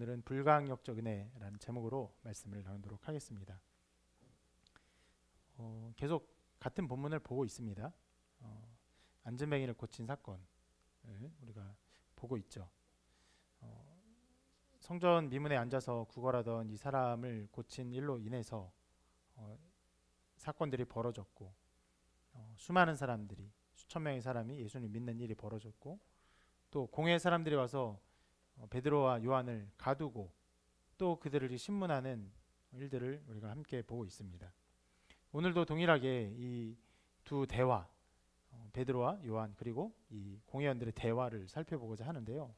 오늘은 불가항력적 은혜라는 제목으로 말씀을 나누도록 하겠습니다. 계속 같은 본문을 보고 있습니다. 안전뱅이를 고친 사건을 우리가 보고 있죠. 성전 미문에 앉아서 구걸하던 이 사람을 고친 일로 인해서 사건들이 벌어졌고, 수많은 사람들이, 수천 명의 사람이 예수님 믿는 일이 벌어졌고, 또 공회 사람들이 와서 베드로와 요한을 가두고 또 그들을 신문하는 일들을 우리가 함께 보고 있습니다. 오늘도 동일하게 이 두 대화, 베드로와 요한 그리고 이 공회원들의 대화를 살펴보고자 하는데요.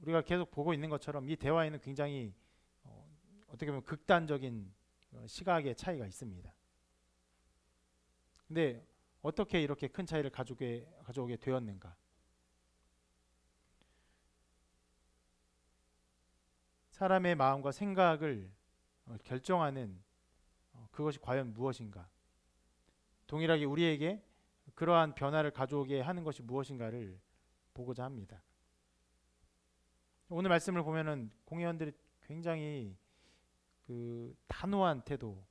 우리가 계속 보고 있는 것처럼 이 대화에는 굉장히 어떻게 보면 극단적인 시각의 차이가 있습니다. 근데 어떻게 이렇게 큰 차이를 가져오게 되었는가? 사람의 마음과 생각을 결정하는 그것이 과연 무엇인가? 동일하게 우리에게 그러한 변화를 가져오게 하는 것이 무엇인가를 보고자 합니다. 오늘 말씀을 보면은 공회원들이 굉장히 단호한 태도를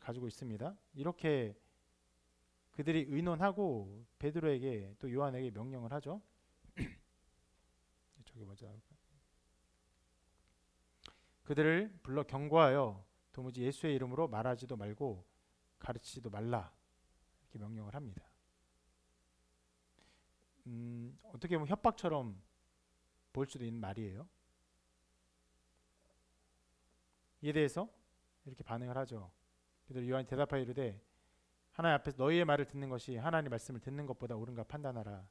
가지고 있습니다. 이렇게 그들이 의논하고 베드로에게 또 요한에게 명령을 하죠. 저기 먼저 그들을 불러 경고하여 도무지 예수의 이름으로 말하지도 말고 가르치지도 말라, 이렇게 명령을 합니다. 어떻게 보면 협박처럼 볼 수도 있는 말이에요. 이에 대해서 이렇게 반응을 하죠. 베드로 요한이 대답하여 이르되 하나님 앞에서 너희의 말을 듣는 것이 하나님의 말씀을 듣는 것보다 옳은가 판단하라.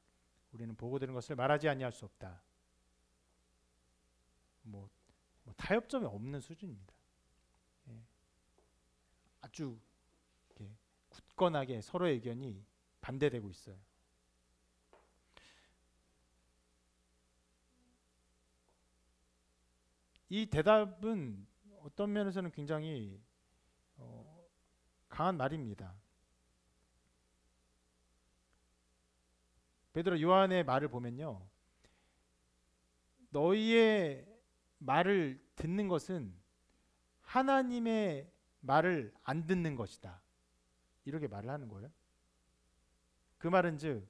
우리는 보고 들은 것을 말하지 아니할 수 없다. 뭐 타협점이 없는 수준입니다. 예. 아주 이렇게 굳건하게 서로의 의견이 반대되고 있어요. 이 대답은 어떤 면에서는 굉장히 강한 말입니다. 베드로 요한의 말을 보면요, 너희의 말을 듣는 것은 하나님의 말을 안 듣는 것이다, 이렇게 말을 하는 거예요. 그 말은 즉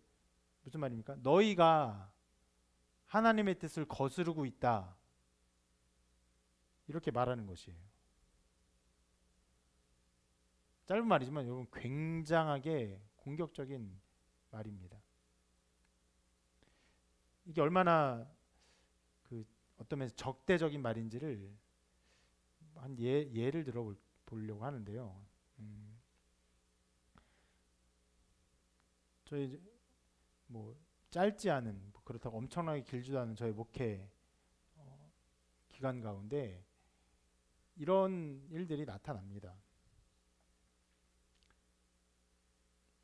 무슨 말입니까? 너희가 하나님의 뜻을 거스르고 있다, 이렇게 말하는 것이에요. 짧은 말이지만 여러분 굉장하게 공격적인 말입니다. 이게 얼마나 어떤 면에서 적대적인 말인지를 한 예를 들어 보려고 하는데요. 저희 짧지 않은, 그렇다고 엄청나게 길지도 않은 저희 목회 기간 가운데 이런 일들이 나타납니다.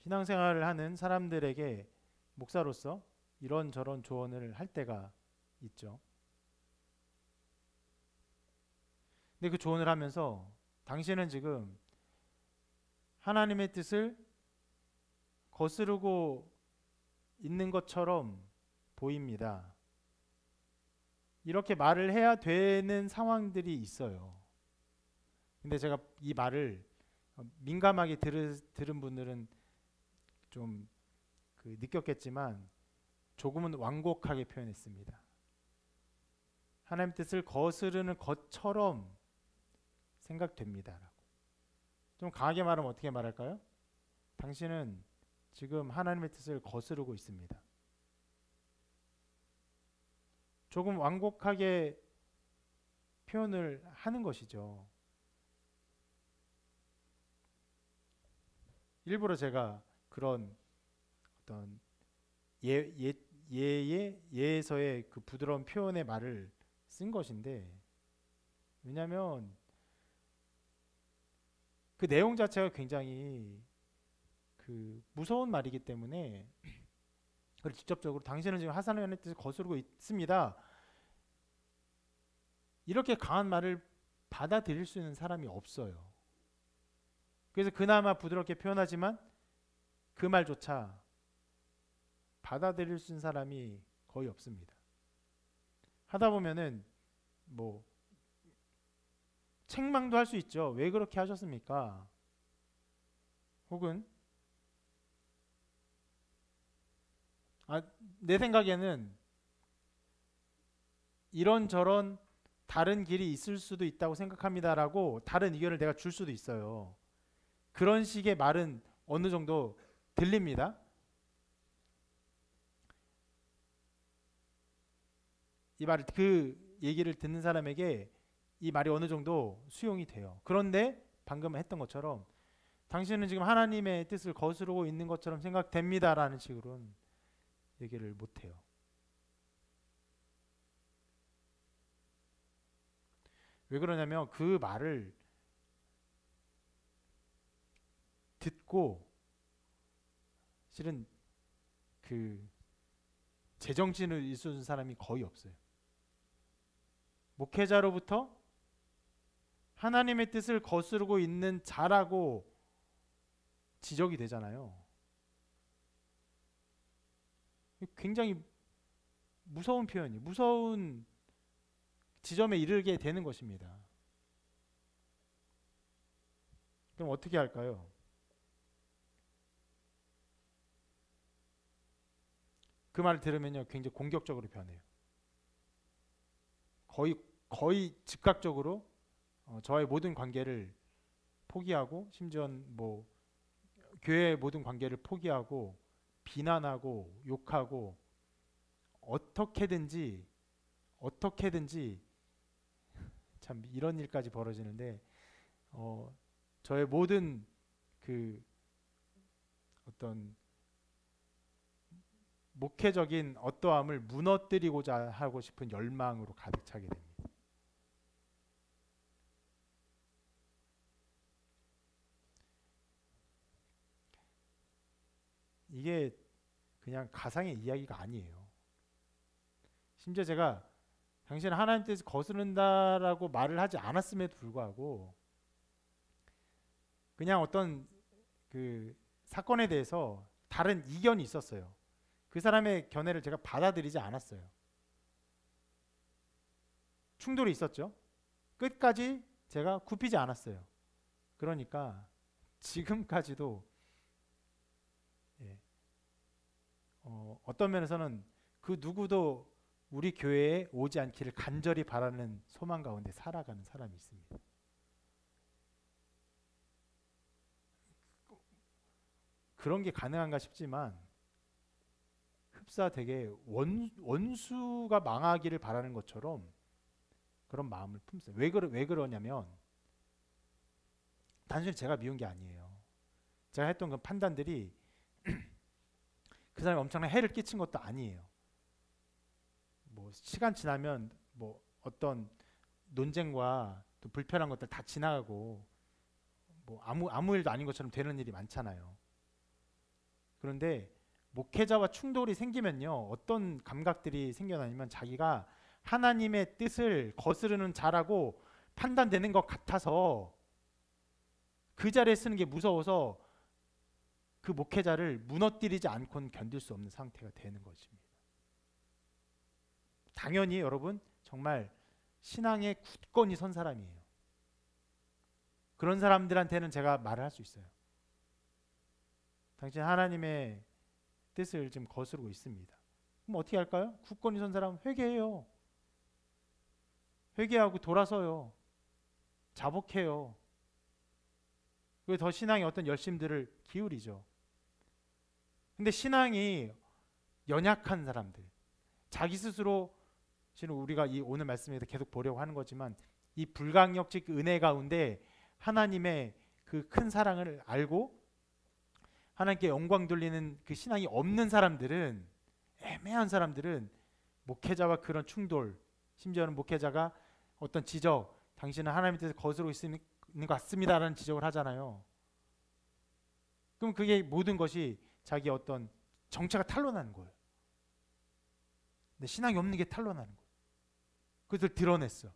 신앙생활을 하는 사람들에게 목사로서 이런저런 조언을 할 때가 있죠. 근데 그 조언을 하면서 당신은 지금 하나님의 뜻을 거스르고 있는 것처럼 보입니다, 이렇게 말을 해야 되는 상황들이 있어요. 근데 제가 이 말을 민감하게 들은 분들은 좀 느꼈겠지만 조금은 완곡하게 표현했습니다. 하나님 뜻을 거스르는 것처럼 생각됩니다. 좀 강하게 말하면 어떻게 말할까요? 당신은 지금 하나님의 뜻을 거스르고 있습니다. 조금 완곡하게 표현을 하는 것이죠. 일부러 제가 그런 어떤 예에서의 그 부드러운 표현의 말을 쓴 것인데, 왜냐하면 그 내용 자체가 굉장히 무서운 말이기 때문에, 그걸 직접적으로 당신은 지금 하나님의 뜻을 거스르고 있습니다, 이렇게 강한 말을 받아들일 수 있는 사람이 없어요. 그래서 그나마 부드럽게 표현하지만 그 말조차 받아들일 수 있는 사람이 거의 없습니다. 하다 보면은 뭐 책망도 할 수 있죠. 왜 그렇게 하셨습니까? 혹은 내 생각에는 이런저런 다른 길이 있을 수도 있다고 생각합니다라고 다른 의견을 내가 줄 수도 있어요. 그런 식의 말은 어느 정도 들립니다. 이 말을 그 얘기를 듣는 사람에게 이 말이 어느 정도 수용이 돼요. 그런데 방금 했던 것처럼 당신은 지금 하나님의 뜻을 거스르고 있는 것처럼 생각됩니다라는 식으로는 얘기를 못 해요. 왜 그러냐면 그 말을 듣고 실은 그 제정신을 일순 사람이 거의 없어요. 목회자로부터 하나님의 뜻을 거스르고 있는 자라고 지적이 되잖아요. 굉장히 무서운 표현이, 무서운 지점에 이르게 되는 것입니다. 그럼 어떻게 할까요? 그 말을 들으면요, 굉장히 공격적으로 변해요. 거의 즉각적으로 저의 모든 관계를 포기하고, 심지어 뭐 교회의 모든 관계를 포기하고 비난하고 욕하고 어떻게든지 참 이런 일까지 벌어지는데 저의 모든 그 어떤 목회적인 어떠함을 무너뜨리고자 하고 싶은 열망으로 가득 차게 됩니다. 이게 그냥 가상의 이야기가 아니에요. 심지어 제가 당신은 하나님 뜻을 거스른다라고 말을 하지 않았음에도 불구하고 그냥 어떤 그 사건에 대해서 다른 이견이 있었어요. 그 사람의 견해를 제가 받아들이지 않았어요. 충돌이 있었죠. 끝까지 제가 굽히지 않았어요. 그러니까 지금까지도 어떤 면에서는 그 누구도 우리 교회에 오지 않기를 간절히 바라는 소망 가운데 살아가는 사람이 있습니다. 그런 게 가능한가 싶지만 흡사되게 원수가 망하기를 바라는 것처럼 그런 마음을 품어요. 왜 그러냐면 단순히 제가 미운 게 아니에요. 제가 했던 그 판단들이 그 사람이 엄청난 해를 끼친 것도 아니에요. 뭐 시간 지나면 뭐 어떤 논쟁과 또 불편한 것들 다 지나가고 뭐 아무 일도 아닌 것처럼 되는 일이 많잖아요. 그런데 목회자와 충돌이 생기면요, 어떤 감각들이 생겨나냐면 자기가 하나님의 뜻을 거스르는 자라고 판단되는 것 같아서 그 자리에 쓰는 게 무서워서 그 목회자를 무너뜨리지 않고는 견딜 수 없는 상태가 되는 것입니다. 당연히 여러분 정말 신앙에 굳건히 선 사람이에요. 그런 사람들한테는 제가 말을 할 수 있어요. 당신 하나님의 뜻을 지금 거스르고 있습니다. 그럼 어떻게 할까요? 굳건히 선 사람 회개해요. 회개하고 돌아서요. 자복해요. 그리고 더 신앙의 어떤 열심들을 기울이죠. 근데 신앙이 연약한 사람들, 자기 스스로 실은 우리가 이 오늘 말씀에서 계속 보려고 하는 거지만 이 불강력직 은혜 가운데 하나님의 그 큰 사랑을 알고 하나님께 영광 돌리는 그 신앙이 없는 사람들은, 애매한 사람들은 목회자와 그런 충돌, 심지어는 목회자가 어떤 지적, 당신은 하나님의 뜻을 거스르고 있는 것 같습니다라는 지적을 하잖아요. 그럼 그게 모든 것이 자기 어떤 정체가 탄로나는 거예요. 근데 신앙이 없는 게 탄로나는 거예요. 그것을 드러냈어.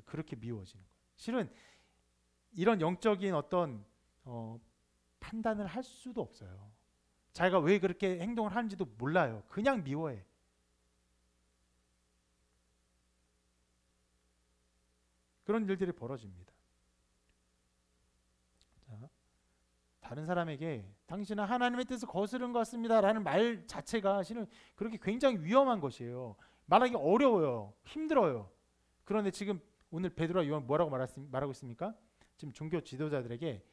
그렇게 미워지는 거예요. 실은 이런 영적인 어떤 판단을 할 수도 없어요. 자기가 왜 그렇게 행동을 하는지도 몰라요. 그냥 미워해. 그런 일들이 벌어집니다. 자, 다른 사람에게 당신은 하나님의 뜻을 거스른 것 같습니다 라는 말 자체가 실은 그렇게 굉장히 위험한 것이에요. 말하기 어려워요. 힘들어요. 그런데 지금 오늘 베드로와 요한 뭐라고 말하고 있습니까? 지금 종교 지도자들에게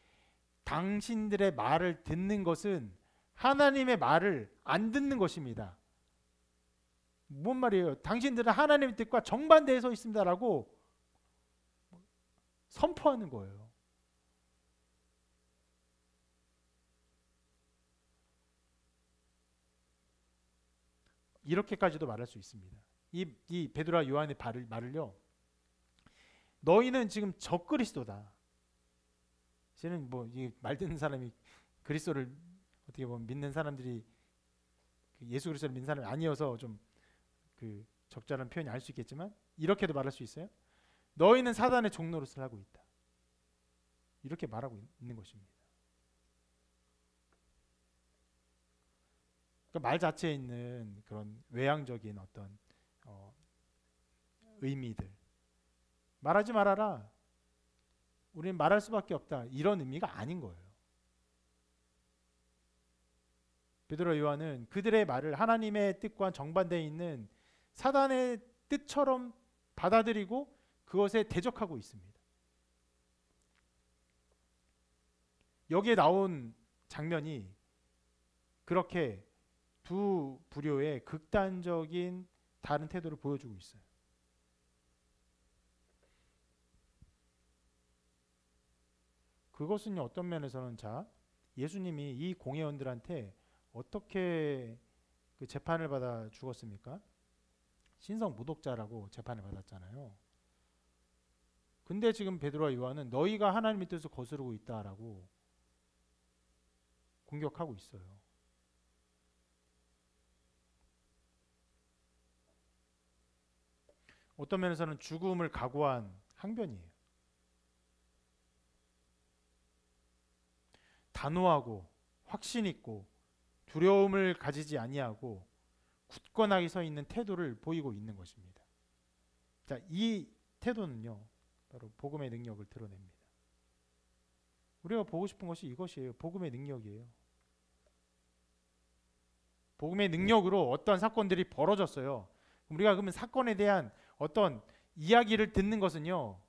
당신들의 말을 듣는 것은 하나님의 말을 안 듣는 것입니다. 뭔 말이에요? 당신들은 하나님의 뜻과 정반대에 서 있습니다라고 선포하는 거예요. 이렇게까지도 말할 수 있습니다. 이 베드로와 요한의 말을요. 너희는 지금 적그리스도다. 저는 뭐 이 말 듣는 사람이 그리스도를 어떻게 보면 믿는 사람들이 예수 그리스도를 믿는 사람이 아니어서 좀 그 적절한 표현이 알 수 있겠지만 이렇게도 말할 수 있어요. 너희는 사단의 종노릇을 하고 있다. 이렇게 말하고 있는 것입니다. 그러니까 말 자체에 있는 그런 외향적인 어떤 의미들, 말하지 말아라, 우리는 말할 수밖에 없다, 이런 의미가 아닌 거예요. 베드로 요한은 그들의 말을 하나님의 뜻과 정반대에 있는 사단의 뜻처럼 받아들이고 그것에 대적하고 있습니다. 여기에 나온 장면이 그렇게 두 부류의 극단적인 다른 태도를 보여주고 있어요. 그것은 어떤 면에서는 예수님이 이 공회원들한테 어떻게 그 재판을 받아 죽었습니까? 신성 모독자라고 재판을 받았잖아요. 근데 지금 베드로와 요한은 너희가 하나님의 뜻을 거스르고 있다라고 공격하고 있어요. 어떤 면에서는 죽음을 각오한 항변이에요. 단호하고 확신 있고 두려움을 가지지 아니하고 굳건하게 서 있는 태도를 보이고 있는 것입니다. 자, 이 태도는요, 바로 복음의 능력을 드러냅니다. 우리가 보고 싶은 것이 이것이에요. 복음의 능력이에요. 복음의 능력으로 어떤 사건들이 벌어졌어요. 우리가 그러면 사건에 대한 어떤 이야기를 듣는 것은요,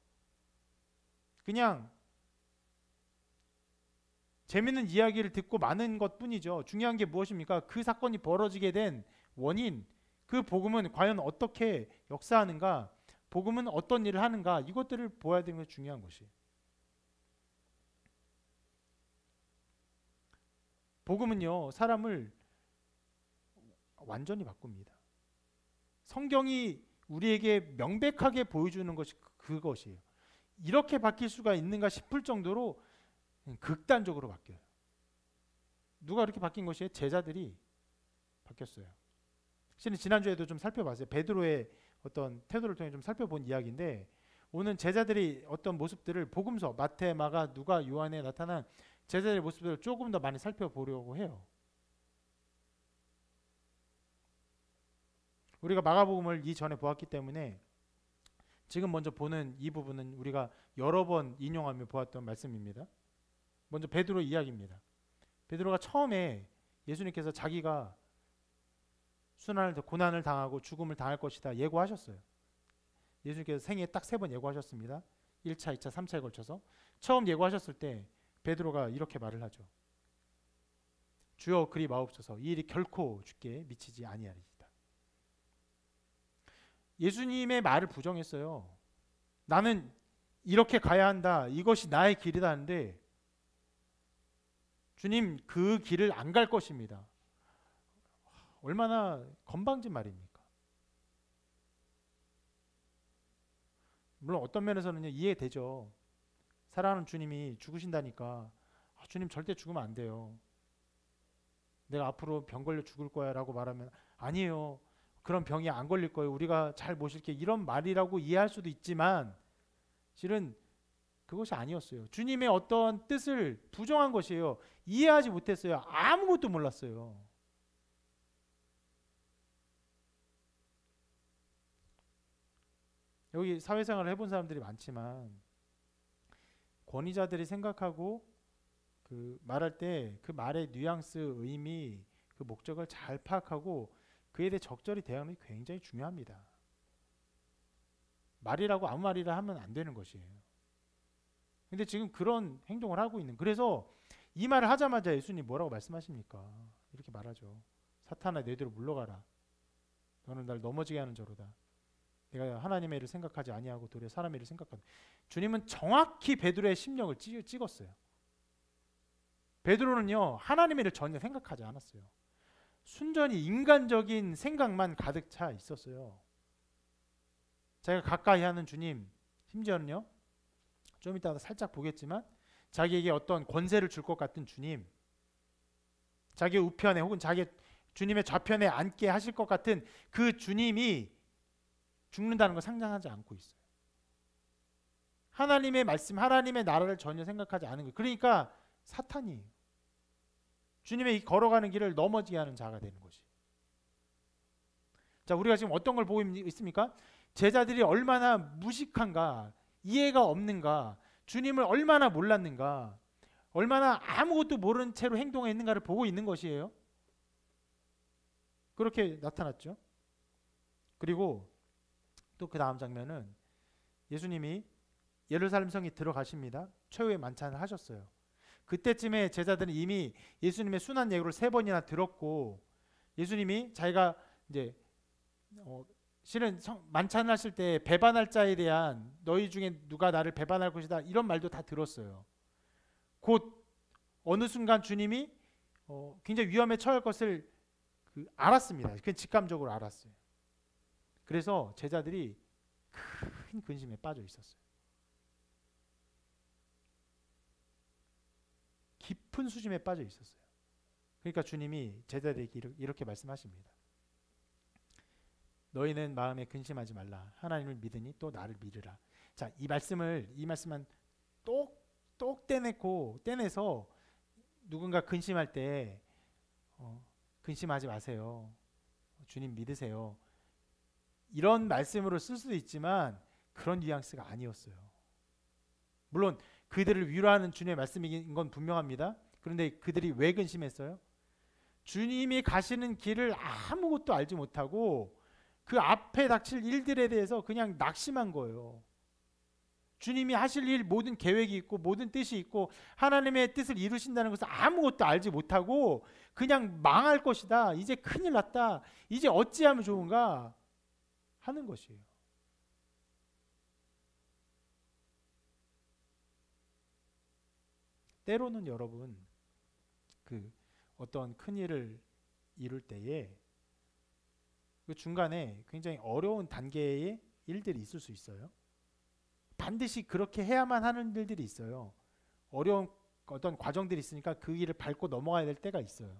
그냥 재밌는 이야기를 듣고 마는 것뿐이죠. 중요한 게 무엇입니까? 그 사건이 벌어지게 된 원인, 그 복음은 과연 어떻게 역사하는가, 복음은 어떤 일을 하는가, 이것들을 보아야 되는 것이 중요한 것이에요. 복음은요, 사람을 완전히 바꿉니다. 성경이 우리에게 명백하게 보여주는 것이 그것이에요. 이렇게 바뀔 수가 있는가 싶을 정도로 극단적으로 바뀌어요. 누가 이렇게 바뀐 것이에요? 제자들이 바뀌었어요. 실은 지난주에도 좀 살펴봤어요. 베드로의 어떤 태도를 통해 좀 살펴본 이야기인데, 오늘 제자들이 어떤 모습들을 복음서 마태, 마가, 누가, 요한에 나타난 제자들의 모습들을 조금 더 많이 살펴보려고 해요. 우리가 마가복음을 이전에 보았기 때문에 지금 먼저 보는 이 부분은 우리가 여러 번 인용하며 보았던 말씀입니다. 먼저 베드로 이야기입니다. 베드로가 처음에 예수님께서 자기가 고난을 당하고 죽음을 당할 것이다 예고하셨어요. 예수님께서 생애에 딱 3번 예고하셨습니다. 1차, 2차, 3차에 걸쳐서. 처음 예고하셨을 때 베드로가 이렇게 말을 하죠. 주여 그리 마옵소서, 이 일이 결코 주께 미치지 아니하리이다. 예수님의 말을 부정했어요. 나는 이렇게 가야 한다, 이것이 나의 길이다 하는데 주님 그 길을 안 갈 것입니다. 얼마나 건방진 말입니까? 물론 어떤 면에서는 이해되죠. 사랑하는 주님이 죽으신다니까 주님 절대 죽으면 안 돼요. 내가 앞으로 병 걸려 죽을 거야 라고 말하면 아니에요. 그런 병이 안 걸릴 거예요. 우리가 잘 모실게. 이런 말이라고 이해할 수도 있지만 실은 그것이 아니었어요. 주님의 어떤 뜻을 부정한 것이에요. 이해하지 못했어요. 아무것도 몰랐어요. 여기 사회생활을 해본 사람들이 많지만 권위자들이 생각하고 그 말할 때 그 말의 뉘앙스, 의미, 그 목적을 잘 파악하고 그에 대해 적절히 대하는 게 굉장히 중요합니다. 말이라고 아무 말이라 하면 안 되는 것이에요. 근데 지금 그런 행동을 하고 있는, 그래서 이 말을 하자마자 예수님 뭐라고 말씀하십니까? 이렇게 말하죠. 사탄아 내대로 물러가라. 너는 날 넘어지게 하는 자로다. 내가 하나님의 일을 생각하지 아니하고 도리어 사람의 일을 생각한다. 주님은 정확히 베드로의 심령을 찍었어요. 베드로는요 하나님의 일을 전혀 생각하지 않았어요. 순전히 인간적인 생각만 가득 차 있었어요. 자기가 가까이 하는 주님, 심지어는요 좀 이따가 살짝 보겠지만 자기에게 어떤 권세를 줄 것 같은 주님, 자기의 우편에 혹은 자기 주님의 좌편에 앉게 하실 것 같은 그 주님이 죽는다는 걸 상상하지 않고 있어요. 하나님의 말씀, 하나님의 나라를 전혀 생각하지 않은 거예요. 그러니까 사탄이 주님의 걸어가는 길을 넘어지게 하는 자가 되는 것이. 자, 우리가 지금 어떤 걸 보고 있습니까? 제자들이 얼마나 무식한가, 이해가 없는가, 주님을 얼마나 몰랐는가, 얼마나 아무것도 모르는 채로 행동했는가를 보고 있는 것이에요. 그렇게 나타났죠. 그리고 또 그 다음 장면은 예수님이 예루살렘 성에 들어가십니다. 최후의 만찬을 하셨어요. 그때쯤에 제자들은 이미 예수님의 순환 예고를 3번이나 들었고, 예수님이 자기가 이제 실은 만찬을 하실 때 배반할 자에 대한 너희 중에 누가 나를 배반할 것이다 이런 말도 다 들었어요. 곧 어느 순간 주님이 굉장히 위험에 처할 것을 알았습니다. 그 직감적으로 알았어요. 그래서 제자들이 큰 근심에 빠져 있었어요. 깊은 수심에 빠져 있었어요. 그러니까 주님이 제자들에게 이렇게 말씀하십니다. 너희는 마음에 근심하지 말라. 하나님을 믿으니 또 나를 믿으라. 자, 이 말씀만 똑 떼내서 누군가 근심할 때 근심하지 마세요. 주님 믿으세요. 이런 말씀으로 쓸 수도 있지만 그런 뉘앙스가 아니었어요. 물론 그들을 위로하는 주님의 말씀인 건 분명합니다. 그런데 그들이 왜 근심했어요? 주님이 가시는 길을 아무것도 알지 못하고 그 앞에 닥칠 일들에 대해서 그냥 낙심한 거예요. 주님이 하실 일 모든 계획이 있고 모든 뜻이 있고 하나님의 뜻을 이루신다는 것을 아무것도 알지 못하고 그냥 망할 것이다. 이제 큰일 났다. 이제 어찌하면 좋은가 하는 것이에요. 때로는 여러분 어떤 큰 일을 이룰 때에 그 중간에 굉장히 어려운 단계의 일들이 있을 수 있어요. 반드시 그렇게 해야만 하는 일들이 있어요. 어려운 어떤 과정들이 있으니까 그 일을 밟고 넘어가야 될 때가 있어요.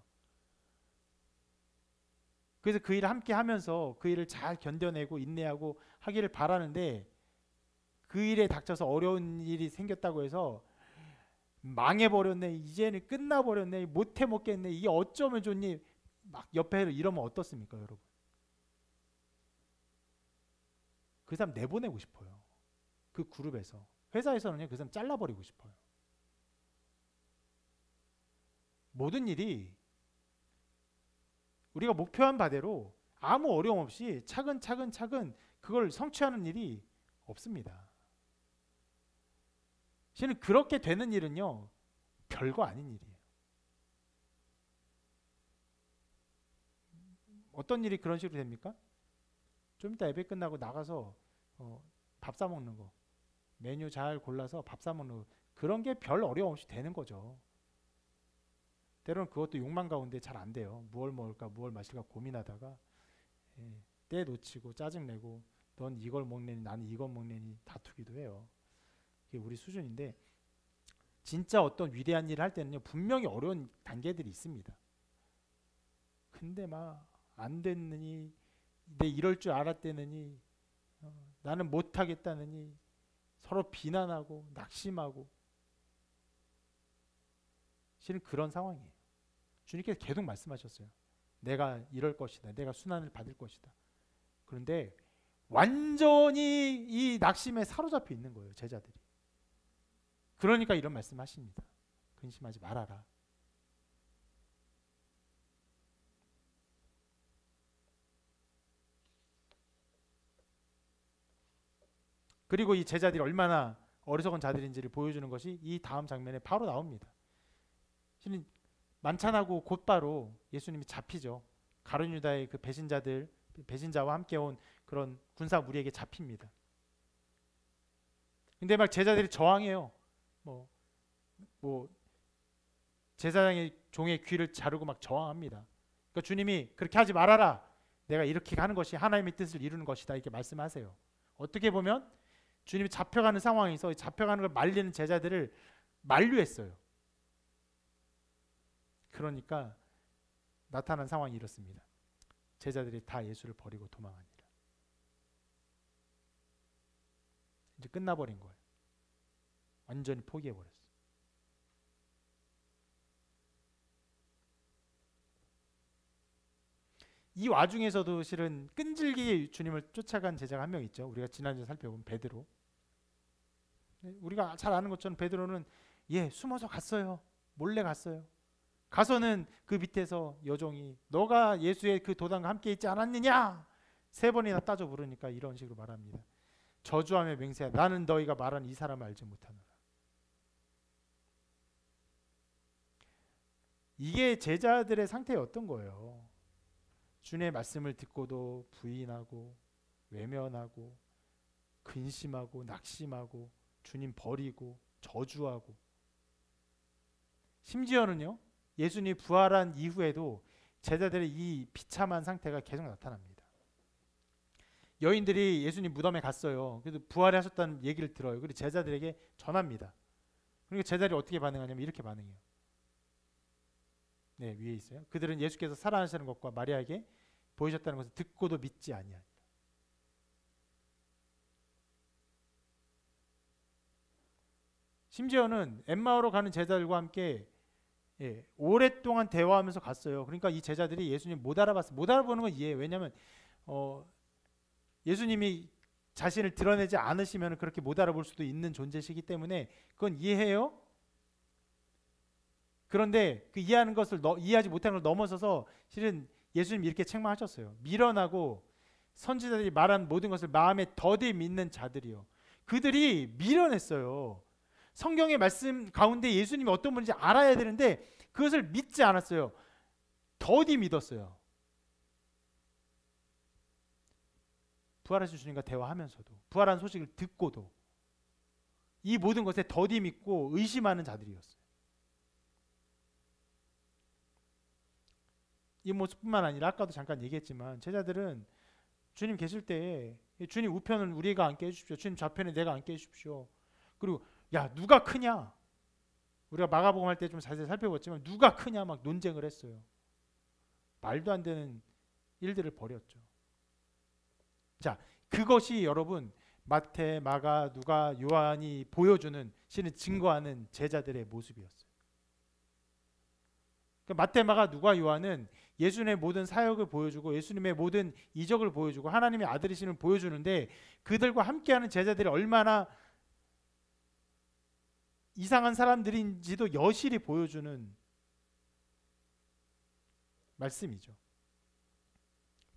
그래서 그 일을 함께 하면서 그 일을 잘 견뎌내고 인내하고 하기를 바라는데 그 일에 닥쳐서 어려운 일이 생겼다고 해서 망해버렸네, 이제는 끝나버렸네, 못해 먹겠네, 이게 어쩌면 좋니, 막 옆에 이러면 어떻습니까 여러분? 그 사람 내보내고 싶어요. 그 그룹에서. 회사에서는 그 사람 잘라버리고 싶어요. 모든 일이 우리가 목표한 바대로 아무 어려움 없이 차근차근 그걸 성취하는 일이 없습니다. 실은 그렇게 되는 일은요 별거 아닌 일이에요. 어떤 일이 그런 식으로 됩니까? 좀 이따 예배 끝나고 나가서 밥 사 먹는 거, 메뉴 잘 골라서 밥 사 먹는 거, 그런 게 별 어려움 없이 되는 거죠. 때로는 그것도 욕망 가운데 잘 안 돼요. 무얼 먹을까 무얼 마실까 고민하다가 때 놓치고 짜증내고 넌 이걸 먹내니 나는 이걸 먹내니 다투기도 해요. 그게 우리 수준인데, 진짜 어떤 위대한 일을 할 때는요 분명히 어려운 단계들이 있습니다. 근데 막 안 됐느니, 내 이럴 줄 알았대느니, 나는 못하겠다느니 서로 비난하고 낙심하고, 실은 그런 상황이에요. 주님께서 계속 말씀하셨어요. 내가 이럴 것이다. 내가 순환을 받을 것이다. 그런데 완전히 이 낙심에 사로잡혀 있는 거예요, 제자들이. 그러니까 이런 말씀하십니다. 근심하지 말아라. 그리고 이 제자들이 얼마나 어리석은 자들인지를 보여주는 것이 이 다음 장면에 바로 나옵니다. 실은 만찬하고 곧바로 예수님이 잡히죠. 가룟 유다의 그 배신자와 함께 온 그런 군사 무리에게 잡힙니다. 근데 막 제자들이 저항해요. 뭐 제사장의 종의 귀를 자르고 막 저항합니다. 그러니까 주님이 그렇게 하지 말아라. 내가 이렇게 하는 것이 하나님의 뜻을 이루는 것이다. 이렇게 말씀하세요. 어떻게 보면 주님이 잡혀가는 상황에서 잡혀가는 걸 말리는 제자들을 만류했어요. 그러니까 나타난 상황이 이렇습니다. 제자들이 다 예수를 버리고 도망하니라. 이제 끝나버린 거예요. 완전히 포기해버렸어요. 이 와중에서도 실은 끈질기게 주님을 쫓아간 제자가 한 명 있죠. 우리가 지난주에 살펴본 베드로. 우리가 잘 아는 것처럼 베드로는 숨어서 갔어요. 몰래 갔어요. 가서는 그 밑에서 여종이 너가 예수의 그 도단과 함께 있지 않았느냐 3번이나 따져 부르니까 이런 식으로 말합니다. 저주하며 맹세하라. 나는 너희가 말하는 이 사람을 알지 못하노라. 이게 제자들의 상태였던 거예요. 주님의 말씀을 듣고도 부인하고 외면하고 근심하고 낙심하고 주님 버리고 저주하고, 심지어는요 예수님이 부활한 이후에도 제자들의 이 비참한 상태가 계속 나타납니다. 여인들이 예수님 무덤에 갔어요. 그래서 부활하셨다는 얘기를 들어요. 그리고 제자들에게 전합니다. 그러니까 제자들이 어떻게 반응하냐면 이렇게 반응해요. 네, 위에 있어요. 그들은 예수께서 살아나시는 것과 마리아에게 보이셨다는 것을 듣고도 믿지 아니하니라. 심지어는 엠마오로 가는 제자들과 함께 오랫동안 대화하면서 갔어요. 그러니까 이 제자들이 예수님 못 알아봤어요. 못 알아보는 건 이해해요. 왜냐하면 예수님이 자신을 드러내지 않으시면 그렇게 못 알아볼 수도 있는 존재시기 때문에 그건 이해해요. 그런데 그 이해하는 것을 이해하지 못하는 걸 넘어서서 실은 예수님이 이렇게 책망하셨어요. 미련하고 선지자들이 말한 모든 것을 마음에 더디 믿는 자들이요. 그들이 미련했어요. 성경의 말씀 가운데 예수님이 어떤 분인지 알아야 되는데 그것을 믿지 않았어요. 더디 믿었어요. 부활하신 주님과 대화하면서도, 부활한 소식을 듣고도 이 모든 것에 더디 믿고 의심하는 자들이었어요. 이 모습뿐만 아니라 아까도 잠깐 얘기했지만 제자들은 주님 계실 때 주님 우편은 우리가 앉게 해주십시오. 주님 좌편에 내가 앉게 해주십시오. 그리고 야 누가 크냐? 우리가 마가복음 할 때 좀 자세히 살펴봤지만 누가 크냐 막 논쟁을 했어요. 말도 안 되는 일들을 벌였죠. 자, 그것이 여러분 마태, 마가, 누가, 요한이 보여주는 실은 증거하는 제자들의 모습이었어요. 그러니까 마태, 마가, 누가, 요한은 예수님의 모든 사역을 보여주고 예수님의 모든 이적을 보여주고 하나님의 아들이심을 보여주는데 그들과 함께하는 제자들이 얼마나 이상한 사람들인지도 여실히 보여주는 말씀이죠.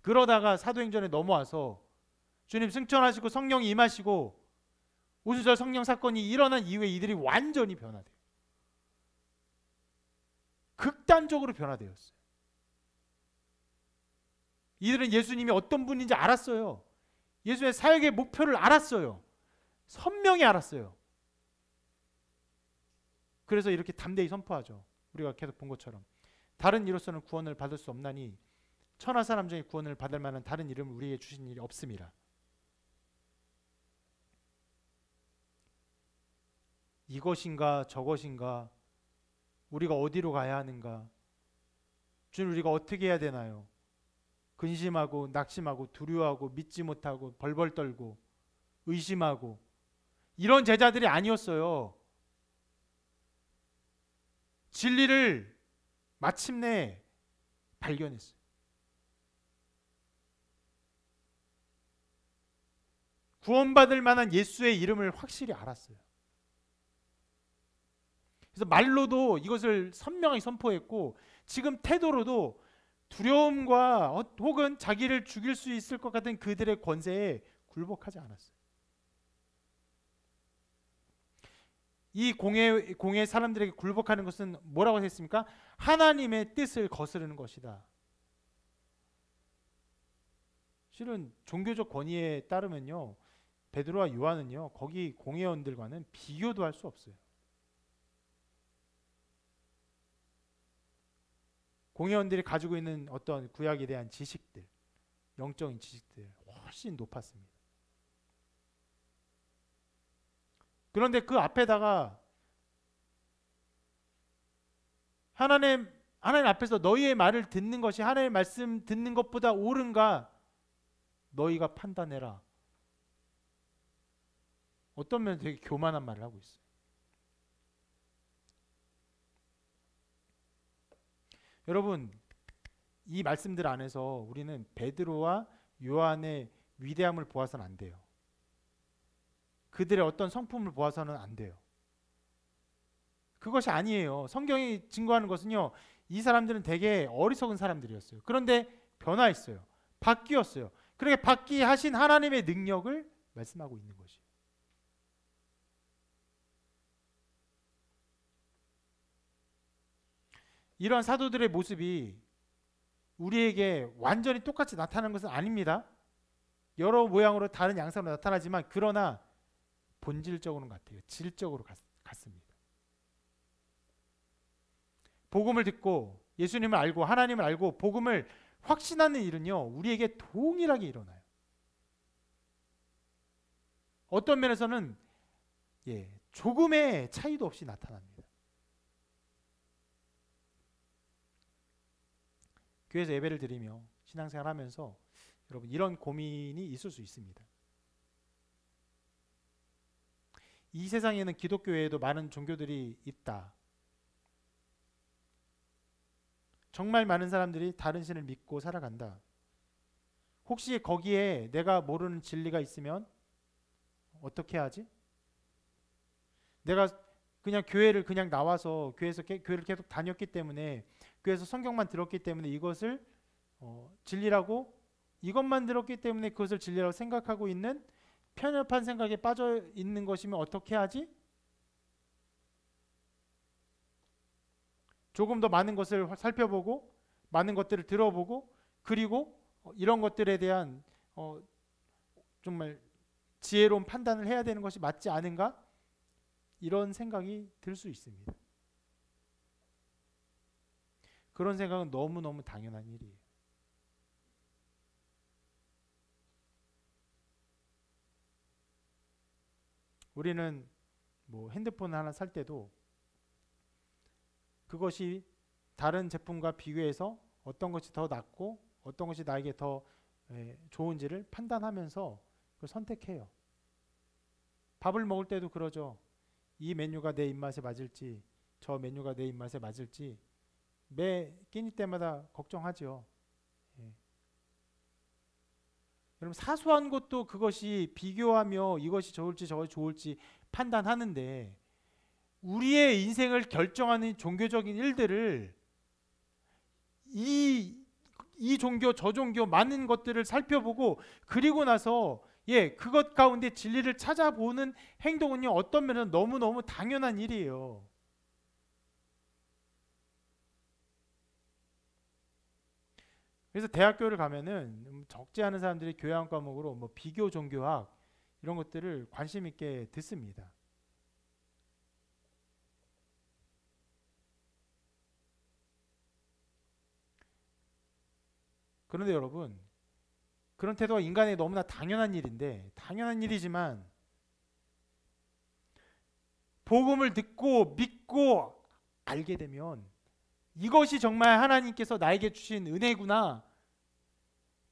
그러다가 사도행전에 넘어와서 주님 승천하시고 성령이 임하시고 오순절 성령 사건이 일어난 이후에 이들이 완전히 변화돼요. 극단적으로 변화되었어요. 이들은 예수님이 어떤 분인지 알았어요. 예수의 사역의 목표를 알았어요. 선명히 알았어요. 그래서 이렇게 담대히 선포하죠. 우리가 계속 본 것처럼 다른 이로서는 구원을 받을 수 없나니 천하 사람 중에 구원을 받을 만한 다른 이름을 우리에게 주신 일이 없음이라. 이것인가 저것인가, 우리가 어디로 가야 하는가, 주님 우리가 어떻게 해야 되나요? 근심하고 낙심하고 두려워하고 믿지 못하고 벌벌 떨고 의심하고 이런 제자들이 아니었어요. 진리를 마침내 발견했어요. 구원받을 만한 예수의 이름을 확실히 알았어요. 그래서 말로도 이것을 선명하게 선포했고 지금 태도로도 두려움과 혹은 자기를 죽일 수 있을 것 같은 그들의 권세에 굴복하지 않았어요. 이 공회 사람들에게 굴복하는 것은 뭐라고 했습니까? 하나님의 뜻을 거스르는 것이다. 실은 종교적 권위에 따르면요, 베드로와 요한은요 거기 공회원들과는 비교도 할 수 없어요. 공회원들이 가지고 있는 어떤 구약에 대한 지식들, 영적인 지식들 훨씬 높았습니다. 그런데 그 앞에다가 하나님 앞에서 너희의 말을 듣는 것이 하나님의 말씀 듣는 것보다 옳은가 너희가 판단해라. 어떤 면에서 되게 교만한 말을 하고 있어요. 여러분, 이 말씀들 안에서 우리는 베드로와 요한의 위대함을 보아서는 안 돼요. 그들의 어떤 성품을 보아서는 안 돼요. 그것이 아니에요. 성경이 증거하는 것은요, 이 사람들은 되게 어리석은 사람들이었어요. 그런데 변화했어요. 바뀌었어요. 그렇게 바뀌게 하신 하나님의 능력을 말씀하고 있는 것이에요. 이러한 사도들의 모습이 우리에게 완전히 똑같이 나타나는 것은 아닙니다. 여러 모양으로 다른 양상으로 나타나지만 그러나 본질적으로는 같아요. 질적으로 같습니다. 복음을 듣고 예수님을 알고 하나님을 알고 복음을 확신하는 일은요 우리에게 동일하게 일어나요. 어떤 면에서는 조금의 차이도 없이 나타납니다. 교회에서 예배를 드리며 신앙생활 하면서 여러분 이런 고민이 있을 수 있습니다. 이 세상에는 기독교 외에도 많은 종교들이 있다. 정말 많은 사람들이 다른 신을 믿고 살아간다. 혹시 거기에 내가 모르는 진리가 있으면 어떻게 하지? 내가 그냥 교회를 그냥 나와서 교회를 계속 다녔기 때문에 교회에서 성경만 들었기 때문에 이것을 진리라고 이것만 들었기 때문에 그것을 진리라고 생각하고 있는 편협한 생각에 빠져 있는 것이면 어떻게 하지? 조금 더 많은 것을 살펴보고 많은 것들을 들어보고 그리고 이런 것들에 대한 정말 지혜로운 판단을 해야 되는 것이 맞지 않은가? 이런 생각이 들 수 있습니다. 그런 생각은 너무너무 당연한 일이에요. 우리는 뭐 핸드폰 하나 살 때도 그것이 다른 제품과 비교해서 어떤 것이 더 낫고 어떤 것이 나에게 더 좋은지를 판단하면서 그걸 선택해요. 밥을 먹을 때도 그러죠. 이 메뉴가 내 입맛에 맞을지 저 메뉴가 내 입맛에 맞을지 매 끼니 때마다 걱정하죠. 여러분 사소한 것도 그것이 비교하며 이것이 좋을지 저것이 좋을지 판단하는데 우리의 인생을 결정하는 종교적인 일들을 이 종교 저 종교 많은 것들을 살펴보고 그리고 나서 그것 가운데 진리를 찾아보는 행동은요 어떤 면에는 너무너무 당연한 일이에요. 그래서 대학교를 가면은 적지 않은 사람들이 교양 과목으로 뭐 비교 종교학 이런 것들을 관심 있게 듣습니다. 그런데 여러분 그런 태도가 인간에 너무나 당연한 일인데 당연한 일이지만 복음을 듣고 믿고 알게 되면 이것이 정말 하나님께서 나에게 주신 은혜구나.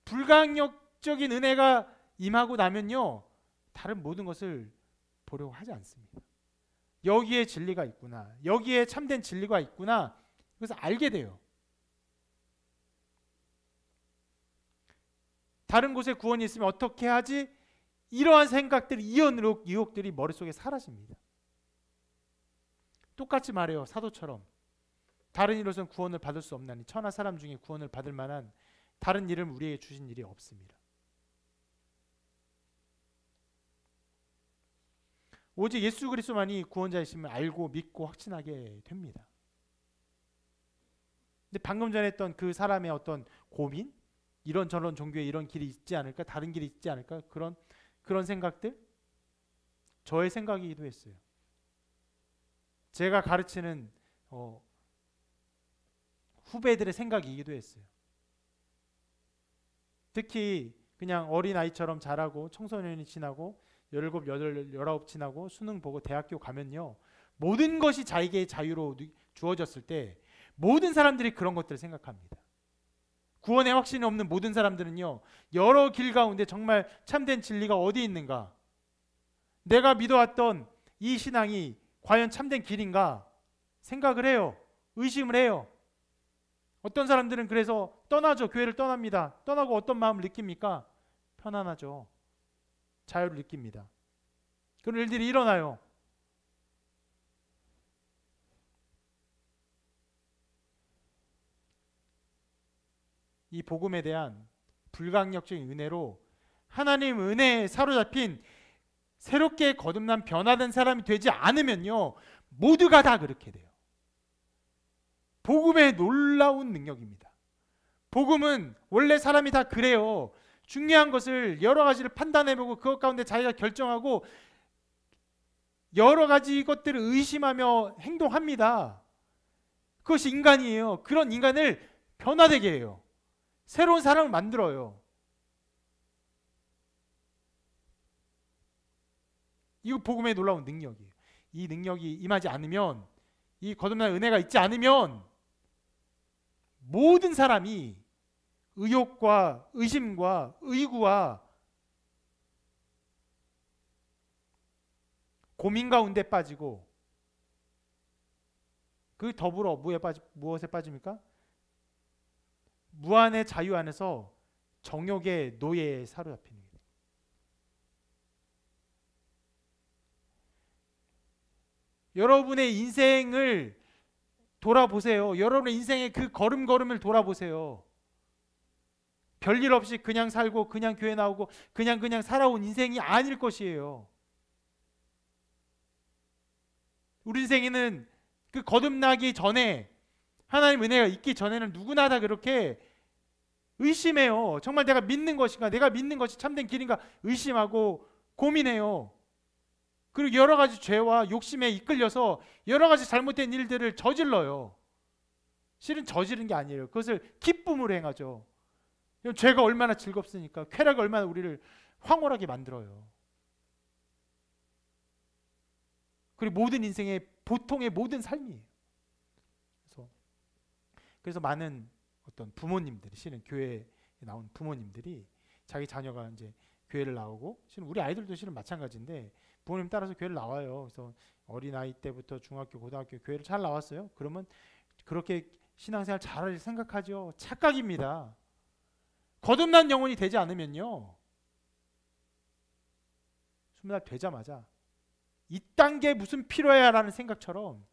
불가항력적인 은혜가 임하고 나면요 다른 모든 것을 보려고 하지 않습니다. 여기에 진리가 있구나. 여기에 참된 진리가 있구나. 그래서 알게 돼요. 다른 곳에 구원이 있으면 어떻게 하지? 이러한 생각들이, 이런 유혹들이 머릿속에 사라집니다. 똑같이 말해요. 사도처럼 다른 이로서는 구원을 받을 수 없나니 천하 사람 중에 구원을 받을 만한 다른 이름 우리에게 주신 일이 없습니다. 오직 예수 그리스도만이 구원자이심을 알고 믿고 확신하게 됩니다. 근데 방금 전에 했던 그 사람의 어떤 고민, 이런 저런 종교에 이런 길이 있지 않을까, 다른 길이 있지 않을까, 그런 생각들 저의 생각이기도 했어요. 제가 가르치는 후배들의 생각이기도 했어요. 특히 그냥 어린아이처럼 자라고 청소년이 지나고 17, 18, 19 지나고 수능 보고 대학교 가면요, 모든 것이 자기의 자유로 주어졌을 때 모든 사람들이 그런 것들을 생각합니다. 구원의 확신이 없는 모든 사람들은요, 여러 길 가운데 정말 참된 진리가 어디 있는가, 내가 믿어왔던 이 신앙이 과연 참된 길인가 생각을 해요. 의심을 해요. 어떤 사람들은 그래서 떠나죠. 교회를 떠납니다. 떠나고 어떤 마음을 느낍니까? 편안하죠. 자유를 느낍니다. 그런 일들이 일어나요. 이 복음에 대한 불강력적인 은혜로 하나님 은혜에 사로잡힌 새롭게 거듭난 변화된 사람이 되지 않으면요, 모두가 다 그렇게 돼요. 복음의 놀라운 능력입니다. 복음은 원래 사람이 다 그래요. 중요한 것을 여러 가지를 판단해보고 그것 가운데 자기가 결정하고 여러 가지 것들을 의심하며 행동합니다. 그것이 인간이에요. 그런 인간을 변화되게 해요. 새로운 사람을 만들어요. 이거 복음의 놀라운 능력이에요. 이 능력이 임하지 않으면, 이 거듭난 은혜가 있지 않으면 모든 사람이 의욕과 의심과 의구와 고민 가운데 빠지고, 그 더불어 무엇에 빠집니까? 무한의 자유 안에서 정욕의 노예에 사로잡히는 거예요. 여러분의 인생을 돌아보세요. 여러분의 인생의 그 걸음걸음을 돌아보세요. 별일 없이 그냥 살고 그냥 교회 나오고 그냥 살아온 인생이 아닐 것이에요. 우리 인생에는 그 거듭나기 전에, 하나님 은혜가 있기 전에는 누구나 다 그렇게 의심해요. 정말 내가 믿는 것인가, 내가 믿는 것이 참된 길인가 의심하고 고민해요. 그리고 여러 가지 죄와 욕심에 이끌려서 여러 가지 잘못된 일들을 저질러요. 실은 저지른 게 아니에요. 그것을 기쁨으로 행하죠. 죄가 얼마나 즐겁습니까? 쾌락이 얼마나 우리를 황홀하게 만들어요. 그리고 모든 인생의 보통의 모든 삶이에요. 그래서 많은 어떤 부모님들이, 실은 교회에 나온 부모님들이 자기 자녀가 이제 교회를 나오고, 실은 우리 아이들도 실은 마찬가지인데 부모님 따라서 교회를 나와요. 그래서 어린아이 때부터 중학교, 고등학교 교회를 잘 나왔어요. 그러면 그렇게 신앙생활 잘할 생각하죠. 착각입니다. 거듭난 영혼이 되지 않으면요, 20살 되자마자 이딴 게 무슨 필요해 라는 생각처럼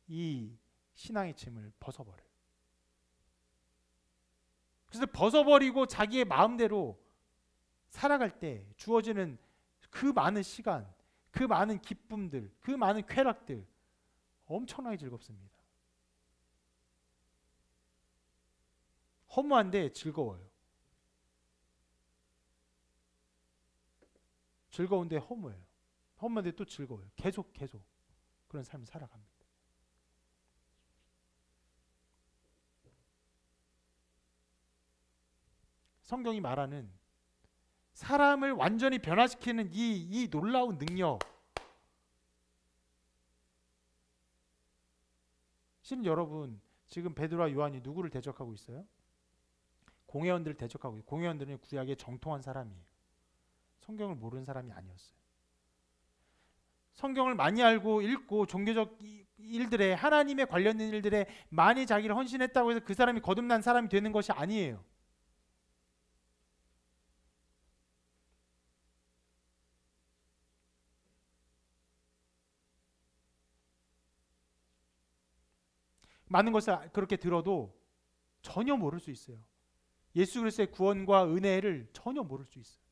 이 신앙의 짐을 벗어버려요. 그래서 벗어버리고 자기의 마음대로 살아갈 때 주어지는 그 많은 시간, 그 많은 기쁨들, 그 많은 쾌락들 엄청나게 즐겁습니다. 허무한데 즐거워요. 즐거운데 허무해요. 허무한데 또 즐거워요. 계속 그런 삶을 살아갑니다. 성경이 말하는 사람을 완전히 변화시키는 이 놀라운 능력, 실은 여러분 지금 베드로와 요한이 누구를 대적하고 있어요? 공회원들을 대적하고 있어요. 공회원들은 구약의 정통한 사람이에요. 성경을 모르는 사람이 아니었어요. 성경을 많이 알고 읽고 종교적 일들에, 하나님에 관련된 일들에 많이 자기를 헌신했다고 해서 그 사람이 거듭난 사람이 되는 것이 아니에요. 많은 것을 그렇게 들어도 전혀 모를 수 있어요. 예수 그리스도의 구원과 은혜를 전혀 모를 수 있어요.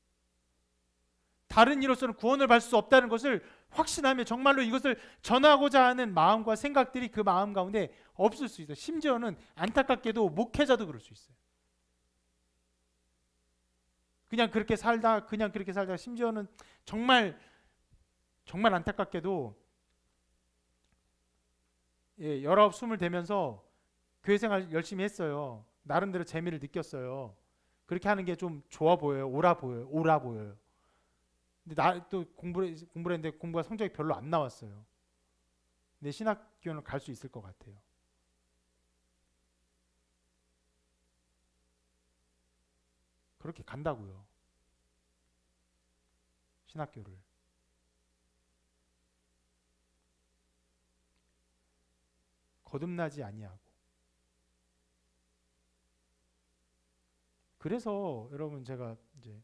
다른 이로서는 구원을 받을 수 없다는 것을 확신하며 정말로 이것을 전하고자 하는 마음과 생각들이 그 마음 가운데 없을 수 있어요. 심지어는 안타깝게도 목회자도 그럴 수 있어요. 그냥 그렇게 살다 심지어는 정말 안타깝게도 19, 20 되면서 교회 생활 열심히 했어요. 나름대로 재미를 느꼈어요. 그렇게 하는 게 좀 좋아 보여요. 옳아 보여요. 근데 나 또 공부를 했는데 공부가 성적이 별로 안 나왔어요. 근데 신학교는 갈 수 있을 것 같아요. 그렇게 간다고요. 신학교를. 거듭나지 아니하고. 그래서 여러분 제가 이제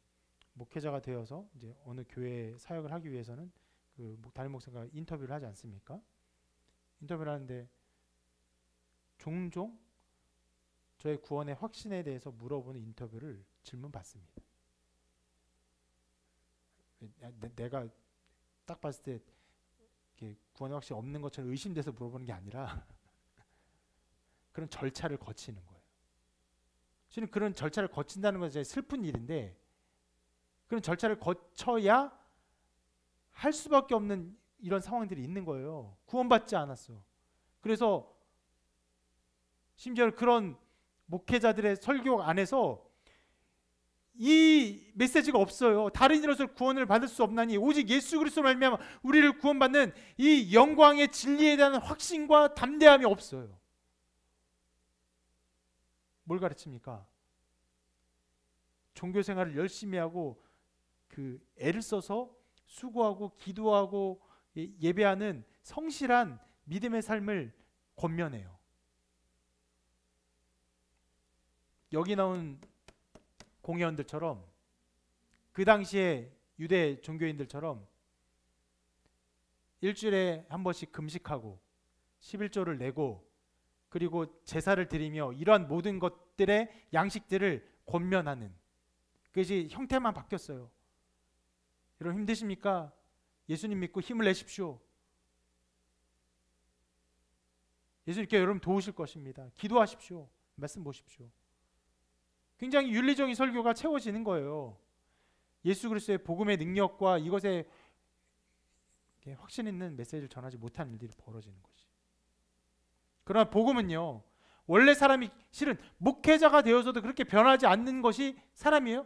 목회자가 되어서 이제 어느 교회 사역을 하기 위해서는 그 담임 목사가 인터뷰를 하지 않습니까? 인터뷰를 하는데 종종 저의 구원의 확신에 대해서 물어보는 인터뷰를 질문 받습니다. 내가 딱 봤을 때 구원의 확신이 없는 것처럼 의심돼서 물어보는 게 아니라 그런 절차를 거치는 거예요. 실은 그런 절차를 거친다는 것은 슬픈 일인데 그런 절차를 거쳐야 할 수밖에 없는 이런 상황들이 있는 거예요. 구원받지 않았어. 그래서 심지어 그런 목회자들의 설교 안에서 이 메시지가 없어요. 다른 이로서 구원을 받을 수 없나니 오직 예수 그리스도로 말미암아 우리를 구원받는 이 영광의 진리에 대한 확신과 담대함이 없어요. 뭘 가르칩니까? 종교 생활을 열심히 하고 그 애를 써서 수고하고 기도하고 예배하는 성실한 믿음의 삶을 권면해요. 여기 나온 공회원들처럼 그 당시에 유대 종교인들처럼 일주일에 한 번씩 금식하고 11조를 내고 그리고 제사를 드리며 이러한 모든 것들의 양식들을 권면하는 그것이 형태만 바뀌었어요. 여러분 힘드십니까? 예수님 믿고 힘을 내십시오. 예수님께 여러분 도우실 것입니다. 기도하십시오. 말씀 보십시오. 굉장히 윤리적인 설교가 채워지는 거예요. 예수 그리스도의 복음의 능력과 이것에 확신 있는 메시지를 전하지 못하는 일들이 벌어지는 것이. 그러나 복음은요. 원래 사람이 실은 목회자가 되어서도 그렇게 변하지 않는 것이 사람이에요.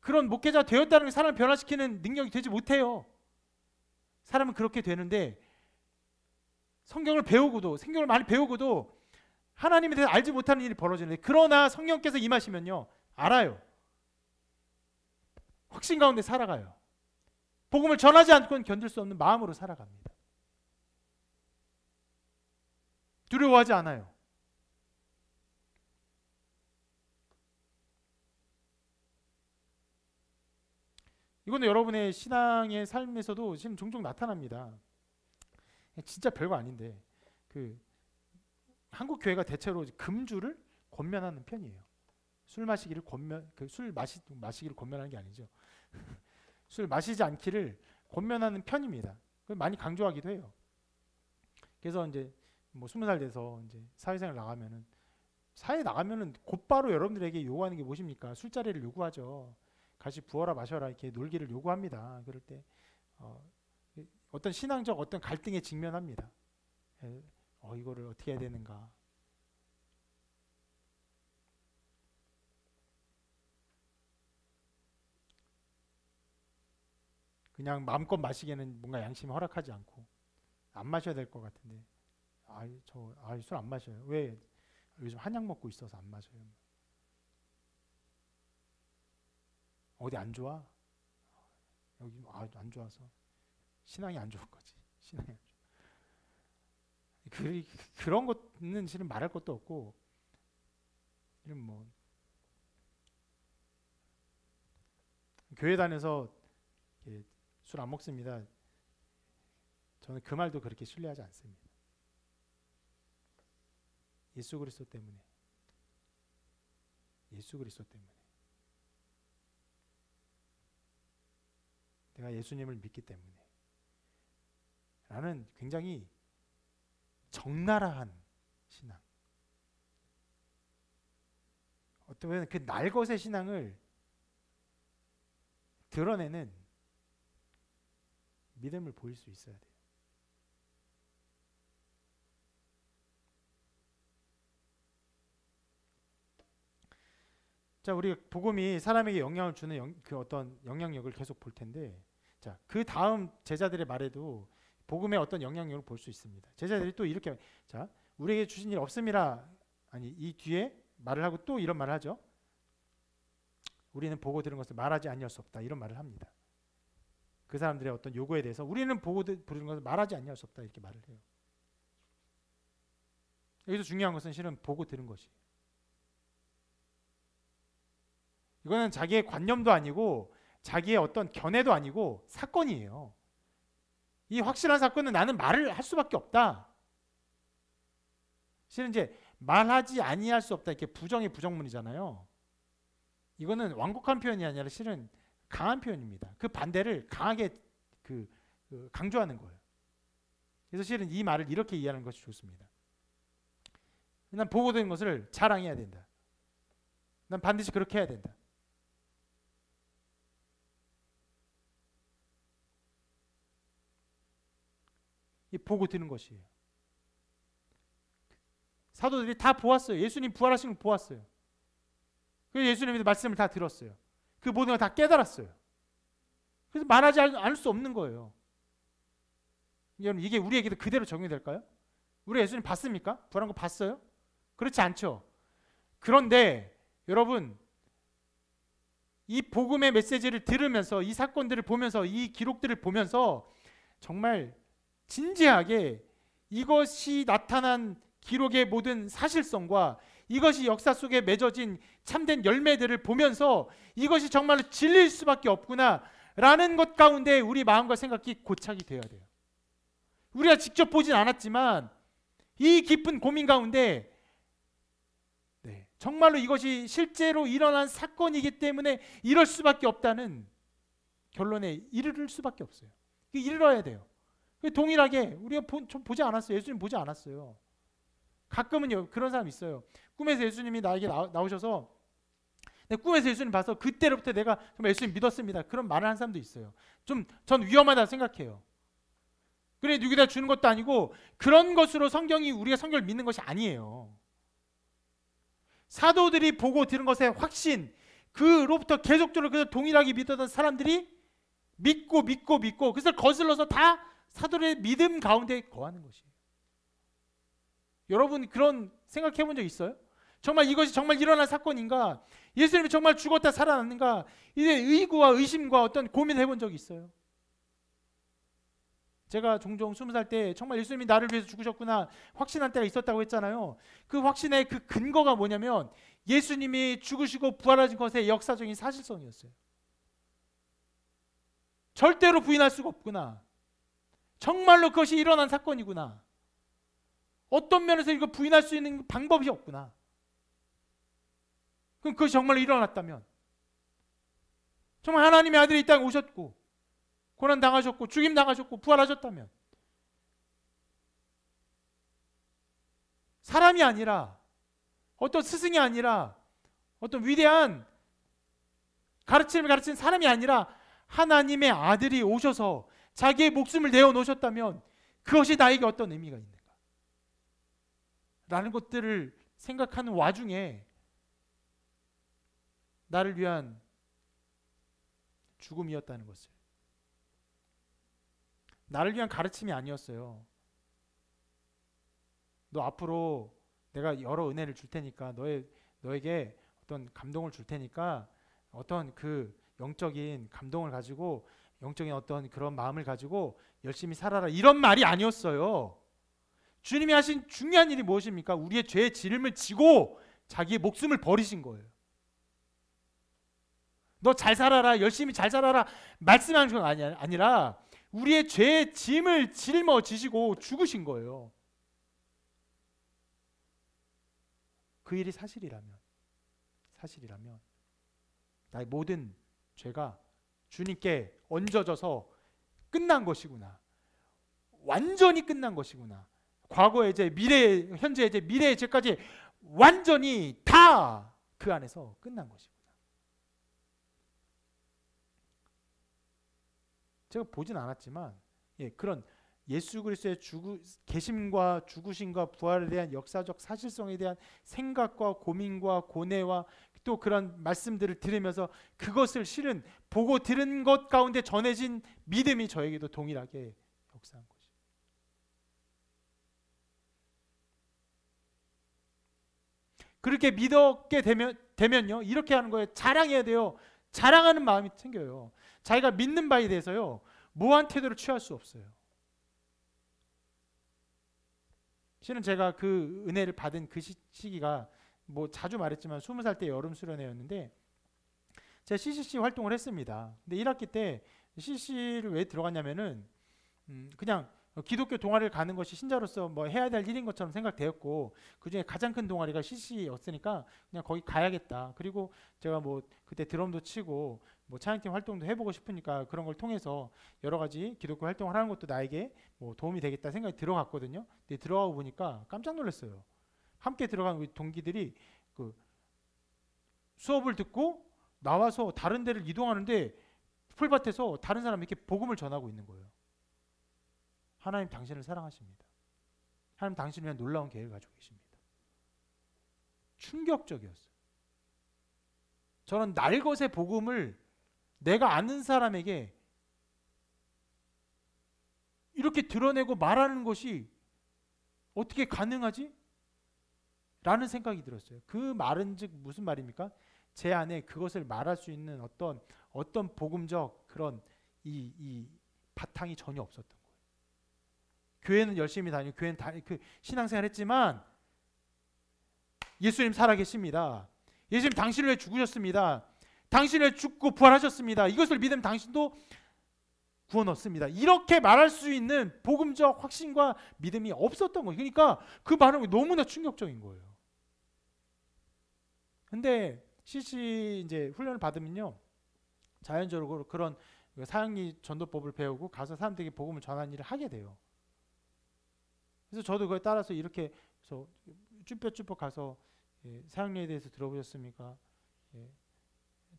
그런 목회자가 되었다는 게 사람을 변화시키는 능력이 되지 못해요. 사람은 그렇게 되는데 성경을 많이 배우고도 하나님에 대해서 알지 못하는 일이 벌어지는데 그러나 성령께서 임하시면요. 알아요. 확신 가운데 살아가요. 복음을 전하지 않고는 견딜 수 없는 마음으로 살아갑니다. 두려워하지 않아요. 이거는 여러분의 신앙의 삶에서도 지금 종종 나타납니다. 진짜 별거 아닌데 한국 교회가 대체로 금주를 권면하는 편이에요. 술 마시기를 마시기를 권면하는 게 아니죠. 술 마시지 않기를 권면하는 편입니다. 많이 강조하기도 해요. 그래서 이제 20살 돼서 이제 사회생활 나가면은 곧바로 여러분들에게 요구하는 게 무엇입니까? 술자리를 요구하죠. 같이 부어라 마셔라 이렇게 놀기를 요구합니다. 그럴 때 어떤 신앙적 어떤 갈등에 직면합니다. 이거를 어떻게 해야 되는가? 그냥 마음껏 마시기에는 뭔가 양심이 허락하지 않고 안 마셔야 될 것 같은데 술 안 마셔요. 왜? 요즘 한약 먹고 있어서 안 마셔요. 어디 안 좋아? 여기 안 좋아서 신앙이 안 좋은 거지. 신앙이 안 좋아. 그런 것은 실은 말할 것도 없고 이런 교회 다녀서 술 안 먹습니다. 저는 그 말도 그렇게 신뢰하지 않습니다. 예수 그리스도 때문에. 예수 그리스도 때문에. 내가 예수님을 믿기 때문에. 라는 굉장히 적나라한 신앙. 어쩌면 그 날것의 신앙을 드러내는 믿음을 보일 수 있어야 돼요. 자, 우리 복음이 사람에게 영향을 주는 그 어떤 영향력을 계속 볼 텐데, 자, 그 다음 제자들의 말에도 복음의 어떤 영향력을 볼 수 있습니다. 제자들이 또 이렇게, 자, 우리에게 주신 일 없음이라, 아니 이 뒤에 말을 하고 또 이런 말을 하죠. 우리는 보고 들은 것을 말하지 아니할 수 없다, 이런 말을 합니다. 그 사람들의 어떤 요구에 대해서 우리는 보고 들은 것을 말하지 아니할 수 없다, 이렇게 말을 해요. 여기서 중요한 것은 실은 보고 들은 것이에요. 이거는 자기의 관념도 아니고 자기의 어떤 견해도 아니고 사건이에요. 이 확실한 사건은 나는 말을 할 수밖에 없다. 실은 이제 말하지 아니할 수 없다, 이렇게 부정의 부정문이잖아요. 이거는 완곡한 표현이 아니라 실은 강한 표현입니다. 그 반대를 강하게 강조하는 거예요. 그래서 실은 이 말을 이렇게 이해하는 것이 좋습니다. 난 보고 된 것을 자랑해야 된다. 난 반드시 그렇게 해야 된다. 이 보고 드는 것이에요. 사도들이 다 보았어요. 예수님 부활하신 걸 보았어요. 그래서 예수님의 말씀을 다 들었어요. 그 모든 걸 다 깨달았어요. 그래서 말하지 않을 수 없는 거예요. 여러분, 이게 우리에게도 그대로 적용이 될까요? 우리 예수님 봤습니까? 부활한 거 봤어요? 그렇지 않죠. 그런데 여러분, 이 복음의 메시지를 들으면서, 이 사건들을 보면서, 이 기록들을 보면서 정말 진지하게 이것이 나타난 기록의 모든 사실성과 이것이 역사 속에 맺어진 참된 열매들을 보면서 이것이 정말로 진리일 수밖에 없구나 라는 것 가운데 우리 마음과 생각이 고착이 되어야 돼요. 우리가 직접 보진 않았지만 이 깊은 고민 가운데 정말로 이것이 실제로 일어난 사건이기 때문에 이럴 수밖에 없다는 결론에 이르를 수밖에 없어요. 이르러야 돼요. 동일하게 우리가 보지 않았어요. 예수님 보지 않았어요. 가끔은 그런 사람 있어요. 꿈에서 예수님이 나에게 나오셔서 내 꿈에서 예수님 봐서 그때로부터 내가 정말 예수님 믿었습니다, 그런 말을 한 사람도 있어요. 좀 전 위험하다고 생각해요. 그래 누구다 주는 것도 아니고 그런 것으로 우리가 성경을 믿는 것이 아니에요. 사도들이 보고 들은 것의 확신, 그로부터 계속적으로 그래서 동일하게 믿었던 사람들이 믿고 그래서 거슬러서 다 사도들의 믿음 가운데 거하는 것이에요. 여러분 그런 생각해 본 적 있어요? 정말 이것이 정말 일어난 사건인가? 예수님이 정말 죽었다 살아났는가? 이제 의구와 의심과 어떤 고민을 해본 적이 있어요. 제가 종종 20살 때 정말 예수님이 나를 위해서 죽으셨구나 확신한 때가 있었다고 했잖아요. 그 확신의 그 근거가 뭐냐면 예수님이 죽으시고 부활하신 것의 역사적인 사실성이었어요. 절대로 부인할 수가 없구나. 정말로 그것이 일어난 사건이구나. 어떤 면에서 이거 부인할 수 있는 방법이 없구나. 그럼 그것이 정말로 일어났다면, 정말 하나님의 아들이 이 땅에 오셨고 고난 당하셨고 죽임 당하셨고 부활하셨다면, 사람이 아니라 어떤 스승이 아니라 어떤 위대한 가르침을 가르치는 사람이 아니라 하나님의 아들이 오셔서 자기의 목숨을 내어놓으셨다면 그것이 나에게 어떤 의미가 있는가 라는 것들을 생각하는 와중에 나를 위한 죽음이었다는 것을, 나를 위한 가르침이 아니었어요. 너 앞으로 내가 여러 은혜를 줄 테니까 너에게 어떤 감동을 줄 테니까 어떤 그 영적인 감동을 가지고 영적인 어떤 그런 마음을 가지고 열심히 살아라, 이런 말이 아니었어요. 주님이 하신 중요한 일이 무엇입니까? 우리의 죄의 짐을 지고 자기의 목숨을 버리신 거예요. 너 잘 살아라, 열심히 잘 살아라 말씀하는 건 아니라 우리의 죄의 짐을 짊어지시고 죽으신 거예요. 그 일이 사실이라면 나의 모든 죄가 주님께 얹어져서 끝난 것이구나. 완전히 끝난 것이구나. 과거의 죄, 미래의, 현재의 죄, 미래의 죄까지 완전히 다 그 안에서 끝난 것이구나. 제가 보진 않았지만 그런 예수 그리스도의 계심과 죽으심과 부활에 대한 역사적 사실성에 대한 생각과 고민과 고뇌와 또 그런 말씀들을 들으면서 그것을 실은 보고 들은 것 가운데 전해진 믿음이 저에게도 동일하게 역사한 것이죠. 그렇게 믿었게 되면요, 이렇게 하는 거예요. 자랑해야 돼요. 자랑하는 마음이 생겨요. 자기가 믿는 바에 대해서요, 무한 태도를 취할 수 없어요. 실은 제가 그 은혜를 받은 그 시기가 뭐 자주 말했지만 20살 때 여름 수련회였는데 제가 CCC 활동을 했습니다. 근데 1학기 때 CCC를 왜 들어갔냐면은 그냥 기독교 동아리를 가는 것이 신자로서 뭐 해야 될 일인 것처럼 생각되었고 그중에 가장 큰 동아리가 CC였으니까 그냥 거기 가야겠다. 그리고 제가 뭐 그때 드럼도 치고 뭐 찬양팀 활동도 해보고 싶으니까 그런 걸 통해서 여러 가지 기독교 활동을 하는 것도 나에게 뭐 도움이 되겠다 생각이 들어갔거든요. 근데 들어가고 보니까 깜짝 놀랐어요. 함께 들어간 우리 동기들이 그 수업을 듣고 나와서 다른 데를 이동하는데 풀밭에서 다른 사람에게 복음을 전하고 있는 거예요. 하나님 당신을 사랑하십니다. 하나님 당신을 위한 놀라운 계획을 가지고 계십니다. 충격적이었어요. 저는 날것의 복음을 내가 아는 사람에게 이렇게 드러내고 말하는 것이 어떻게 가능하지? 라는 생각이 들었어요. 그 말은 즉 무슨 말입니까? 제 안에 그것을 말할 수 있는 어떤 복음적 그런 이 바탕이 전혀 없었던 거예요. 교회는 열심히 다니고 교회는 그 신앙생활 했지만 예수님 살아계십니다. 예수님 당신을 위해 죽으셨습니다. 당신을 위해 죽고 부활하셨습니다. 이것을 믿으면 당신도 구원 얻습니다. 이렇게 말할 수 있는 복음적 확신과 믿음이 없었던 거예요. 그러니까 그 말은 너무나 충격적인 거예요. 근데 CC 이제 훈련을 받으면요, 자연적으로 그런 사형리 전도법을 배우고 가서 사람들에게 복음을 전하는 일을 하게 돼요. 그래서 저도 그에 따라서 이렇게 해서 쭈뼛쭈뼛 가서 사형리에 대해서 들어보셨습니까?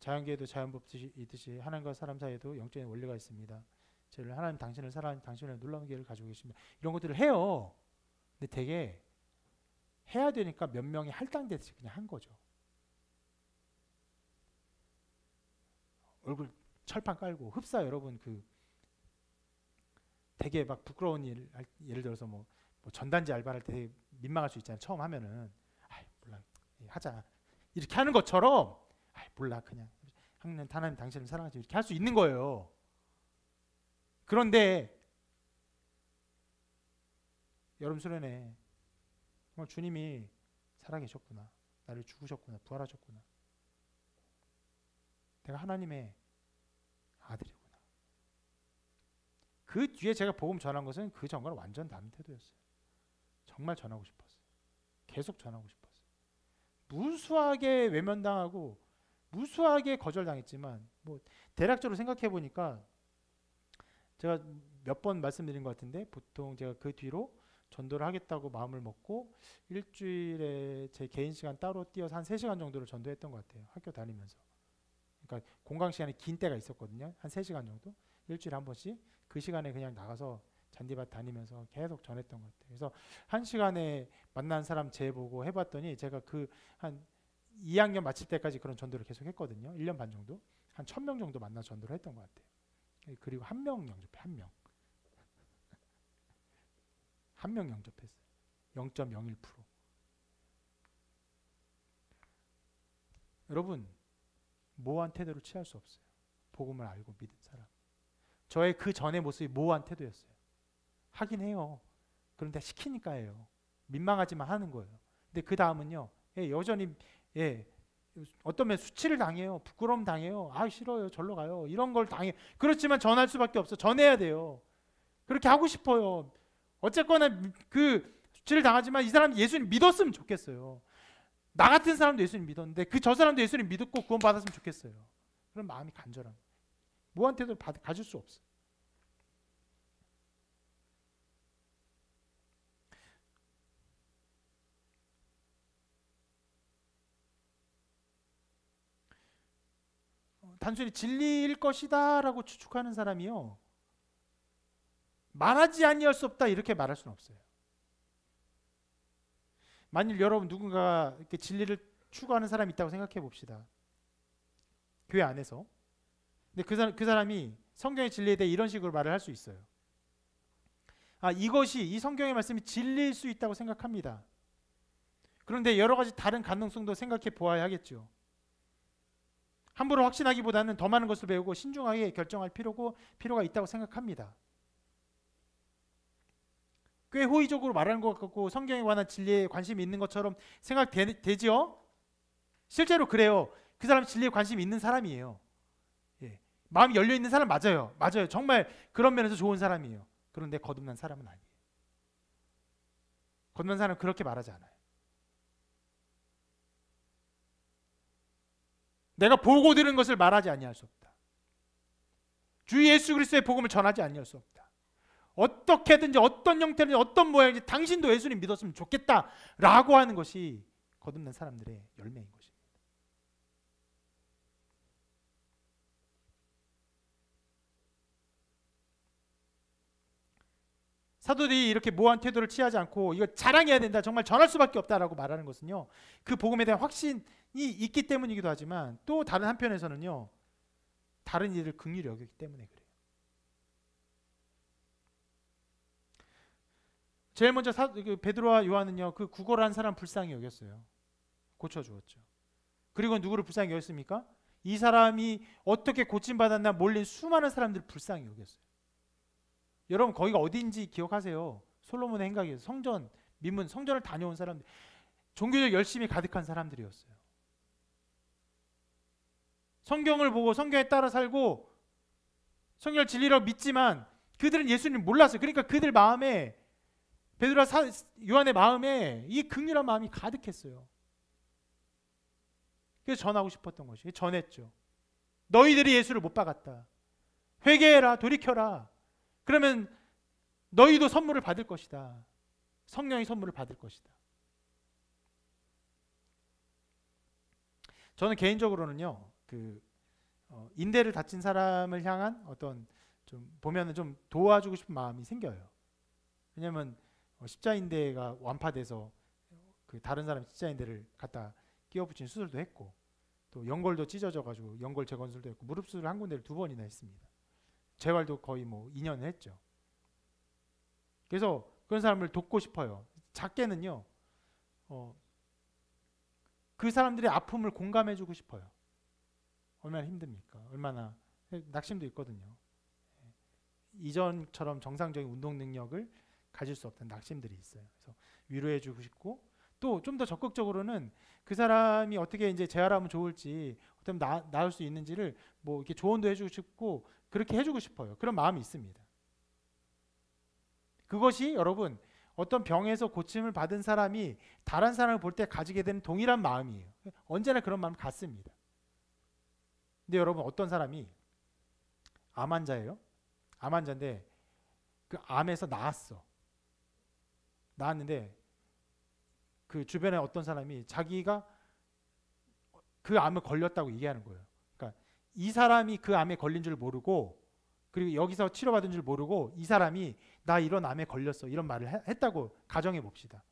자연계에도 자연법 있듯이 하나님과 사람 사이에도 영적인 원리가 있습니다. 저를 하나님 당신을 사랑하는 당신을 놀라운 기회를 가지고 계십니다. 이런 것들을 해요. 근데 되게 해야 되니까 몇 명이 할당돼서 그냥 한 거죠. 얼굴 철판 깔고 흡사 여러분 그 되게 막 부끄러운 일, 예를 들어서 뭐 전단지 알바를 할 때 되게 민망할 수 있잖아요. 처음 하면은 몰라 하자 이렇게 하는 것처럼 몰라 그냥 하나님 당신을 사랑하지 이렇게 할 수 있는 거예요. 그런데 여름 수련회 정말 주님이 살아계셨구나, 나를 죽으셨구나, 부활하셨구나, 내가 하나님의 아들이구나. 그 뒤에 제가 복음 전한 것은 그 전과는 완전 다른 태도였어요. 정말 전하고 싶었어요. 계속 전하고 싶었어요. 무수하게 외면당하고 무수하게 거절당했지만 뭐 대략적으로 생각해 보니까 제가 몇 번 말씀드린 것 같은데 보통 제가 그 뒤로 전도를 하겠다고 마음을 먹고 일주일에 제 개인 시간 따로 띄어서 한 3시간 정도를 전도했던 것 같아요. 학교 다니면서. 그러니까 공강 시간이 긴 때가 있었거든요. 한 3시간 정도. 일주일에 한 번씩 그 시간에 그냥 나가서 잔디밭 다니면서 계속 전했던 것 같아요. 그래서 한 시간에 만난 사람 재보고 해봤더니 제가 그 한 2학년 마칠 때까지 그런 전도를 계속 했거든요. 1년 반 정도. 한 1000명 정도 만나 전도를 했던 것 같아요. 그리고 한 명 영접해, 한 명. 한 명 영접했어요. 0.01%. 여러분, 모호한 태도를 취할 수 없어요. 복음을 알고 믿은 사람. 저의 그 전의 모습이 모호한 태도였어요. 하긴 해요. 그런데 시키니까 해요. 민망하지만 하는 거예요. 근데 그 다음은요, 여전히 어떤 면 수치를 당해요. 부끄러움 당해요. 싫어요. 절로 가요. 이런 걸 당해요. 그렇지만 전할 수밖에 없어. 전해야 돼요. 그렇게 하고 싶어요. 어쨌거나 그 수치를 당하지만 이 사람 예수님 믿었으면 좋겠어요. 나 같은 사람도 예수님 믿었는데 저 사람도 예수님 믿었고 구원 받았으면 좋겠어요. 그런 마음이 간절한 거예요. 무한 태도를 가질 수 없어요. 단순히 진리일 것이다라고 추측하는 사람이요, 말하지 아니할 수 없다 이렇게 말할 수는 없어요. 만일 여러분 누군가 이렇게 진리를 추구하는 사람이 있다고 생각해 봅시다. 교회 안에서. 근데 그 사람이 성경의 진리에 대해 이런 식으로 말을 할 수 있어요. 이 성경의 말씀이 진리일 수 있다고 생각합니다. 그런데 여러 가지 다른 가능성도 생각해 보아야 하겠죠. 함부로 확신하기보다는 더 많은 것을 배우고 신중하게 결정할 필요가 있다고 생각합니다. 꽤 호의적으로 말하는 것 같고 성경에 관한 진리에 관심이 있는 것처럼 생각되지요? 실제로 그래요. 그 사람이 진리에 관심이 있는 사람이에요. 예. 마음이 열려 있는 사람 맞아요. 정말 그런 면에서 좋은 사람이에요. 그런데 거듭난 사람은 아니에요. 거듭난 사람은 그렇게 말하지 않아요. 내가 보고 들은 것을 말하지 아니할 수 없다. 주 예수 그리스도의 복음을 전하지 아니할 수 없다. 어떻게든지 어떤 형태든지 어떤 모양인지 당신도 예수님 믿었으면 좋겠다라고 하는 것이 거듭난 사람들의 열매인 것입니다. 사도들이 이렇게 모호한 태도를 취하지 않고 이거 자랑해야 된다, 정말 전할 수밖에 없다라고 말하는 것은요, 그 복음에 대한 확신이 있기 때문이기도 하지만 또 다른 한편에서는요, 다른 이들을 긍휼히 여기기 때문에 그래요. 제일 먼저 베드로와 요한은요, 그 구걸한 사람 불쌍히 여겼어요. 고쳐주었죠. 그리고 누구를 불쌍히 여겼습니까? 이 사람이 어떻게 고침받았나 몰린 수많은 사람들을 불쌍히 여겼어요. 여러분 거기가 어디인지 기억하세요? 솔로몬의 행각이에요. 성전을 다녀온 사람들, 종교적 열심이 가득한 사람들이었어요. 성경을 보고 성경에 따라 살고 성경을 진리라고 믿지만 그들은 예수님을 몰랐어요. 그러니까 그들 마음에, 베드로와 요한의 마음에 이 긍휼한 마음이 가득했어요. 그래서 전하고 싶었던 것이, 전했죠. 너희들이 예수를 못 박았다. 회개해라, 돌이켜라. 그러면 너희도 선물을 받을 것이다. 성령의 선물을 받을 것이다. 저는 개인적으로는요, 인대를 다친 사람을 향한 어떤 보면은 좀 도와주고 싶은 마음이 생겨요. 왜냐하면 십자인대가 완파돼서 다른 사람 십자인대를 갖다 끼워붙인 수술도 했고, 또 연골도 찢어져가지고 연골 재건술도 했고, 무릎 수술 한 군데를 2번이나 했습니다. 재활도 거의 2년을 했죠. 그래서 그런 사람을 돕고 싶어요. 작게는요, 그 사람들의 아픔을 공감해주고 싶어요. 얼마나 힘듭니까? 얼마나 낙심도 있거든요. 이전처럼 정상적인 운동 능력을 가질 수 없다는 낙심들이 있어요. 그래서 위로해주고 싶고, 또 좀 더 적극적으로는 그 사람이 어떻게 이제 재활하면 좋을지, 어떻게 나을 수 있는지를 이렇게 조언도 해주고 싶고, 그렇게 해주고 싶어요. 그런 마음이 있습니다. 그것이 여러분, 어떤 병에서 고침을 받은 사람이 다른 사람을 볼 때 가지게 되는 동일한 마음이에요. 언제나 그런 마음 같습니다. 근데 여러분, 어떤 사람이 암 환자예요. 암 환자인데 그 암에서 나았는데 그 주변에 어떤 사람이 자기가 그 암에 걸렸다고 얘기하는 거예요. 그러니까 이 사람이 그 암에 걸린 줄 모르고, 그리고 여기서 치료받은 줄 모르고 이 사람이 나 이런 암에 걸렸어 이런 말을 했다고 가정해 봅시다.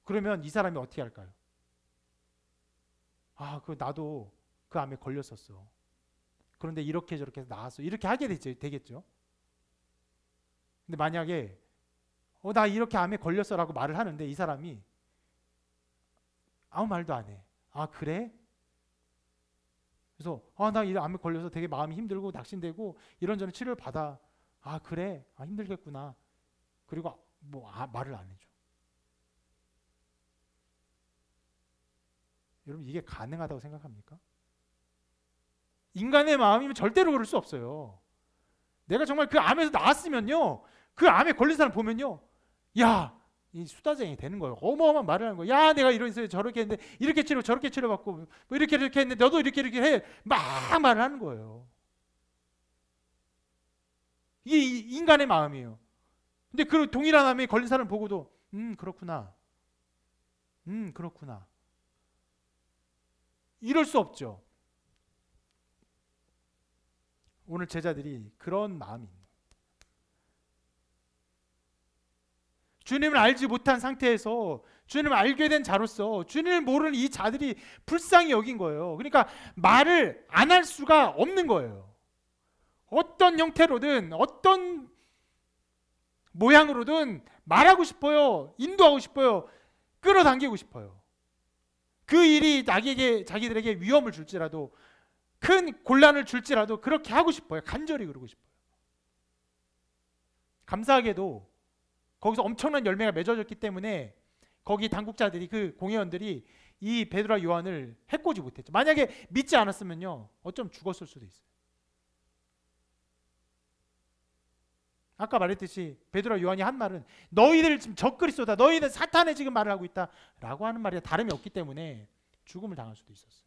그러면 이 사람이 어떻게 할까요? 나도 그 암에 걸렸었어. 그런데 이렇게 저렇게 해서 나았어. 이렇게 하게 되겠죠. 근데 만약에 나 이렇게 암에 걸렸어 라고 말을 하는데 이 사람이 아무 말도 안 해. 그래? 그래서 나 이 암에 걸려서 되게 마음이 힘들고 낙심되고 이런저런 치료를 받아. 그래? 힘들겠구나. 그리고 말을 안 해줘. 여러분, 이게 가능하다고 생각합니까? 인간의 마음이면 절대로 그럴 수 없어요. 내가 정말 그 암에서 나았으면요, 그 암에 걸린 사람 보면요, 야, 이 수다쟁이 되는 거예요. 어마어마한 말을 하는 거예요. 야, 내가 이런 저렇게 했는데 이렇게 치료 저렇게 치료받고 뭐 이렇게 했는데 너도 이렇게 해. 막 말을 하는 거예요. 이게 인간의 마음이에요. 근데 그 동일한 암에 걸린 사람 보고도 그렇구나. 그렇구나. 이럴 수 없죠. 오늘 제자들이 그런 마음입니다. 주님을 알지 못한 상태에서 주님을 알게 된 자로서 주님을 모르는 이 자들이 불쌍히 여긴 거예요. 그러니까 말을 안 할 수가 없는 거예요. 어떤 형태로든 어떤 모양으로든 말하고 싶어요. 인도하고 싶어요. 끌어당기고 싶어요. 그 일이 자기들에게 위험을 줄지라도 큰 곤란을 줄지라도 그렇게 하고 싶어요. 간절히 그러고 싶어요. 감사하게도 거기서 엄청난 열매가 맺어졌기 때문에 거기 당국자들이 그 공회원들이 이 베드로와 요한을 해코지 못했죠. 만약에 믿지 않았으면요 어쩜 죽었을 수도 있어요. 아까 말했듯이 베드로와 요한이 한 말은 너희들 지금 적그리스도다, 너희들 사탄의 지금 말을 하고 있다 라고 하는 말이 다름이 없기 때문에 죽음을 당할 수도 있었어요.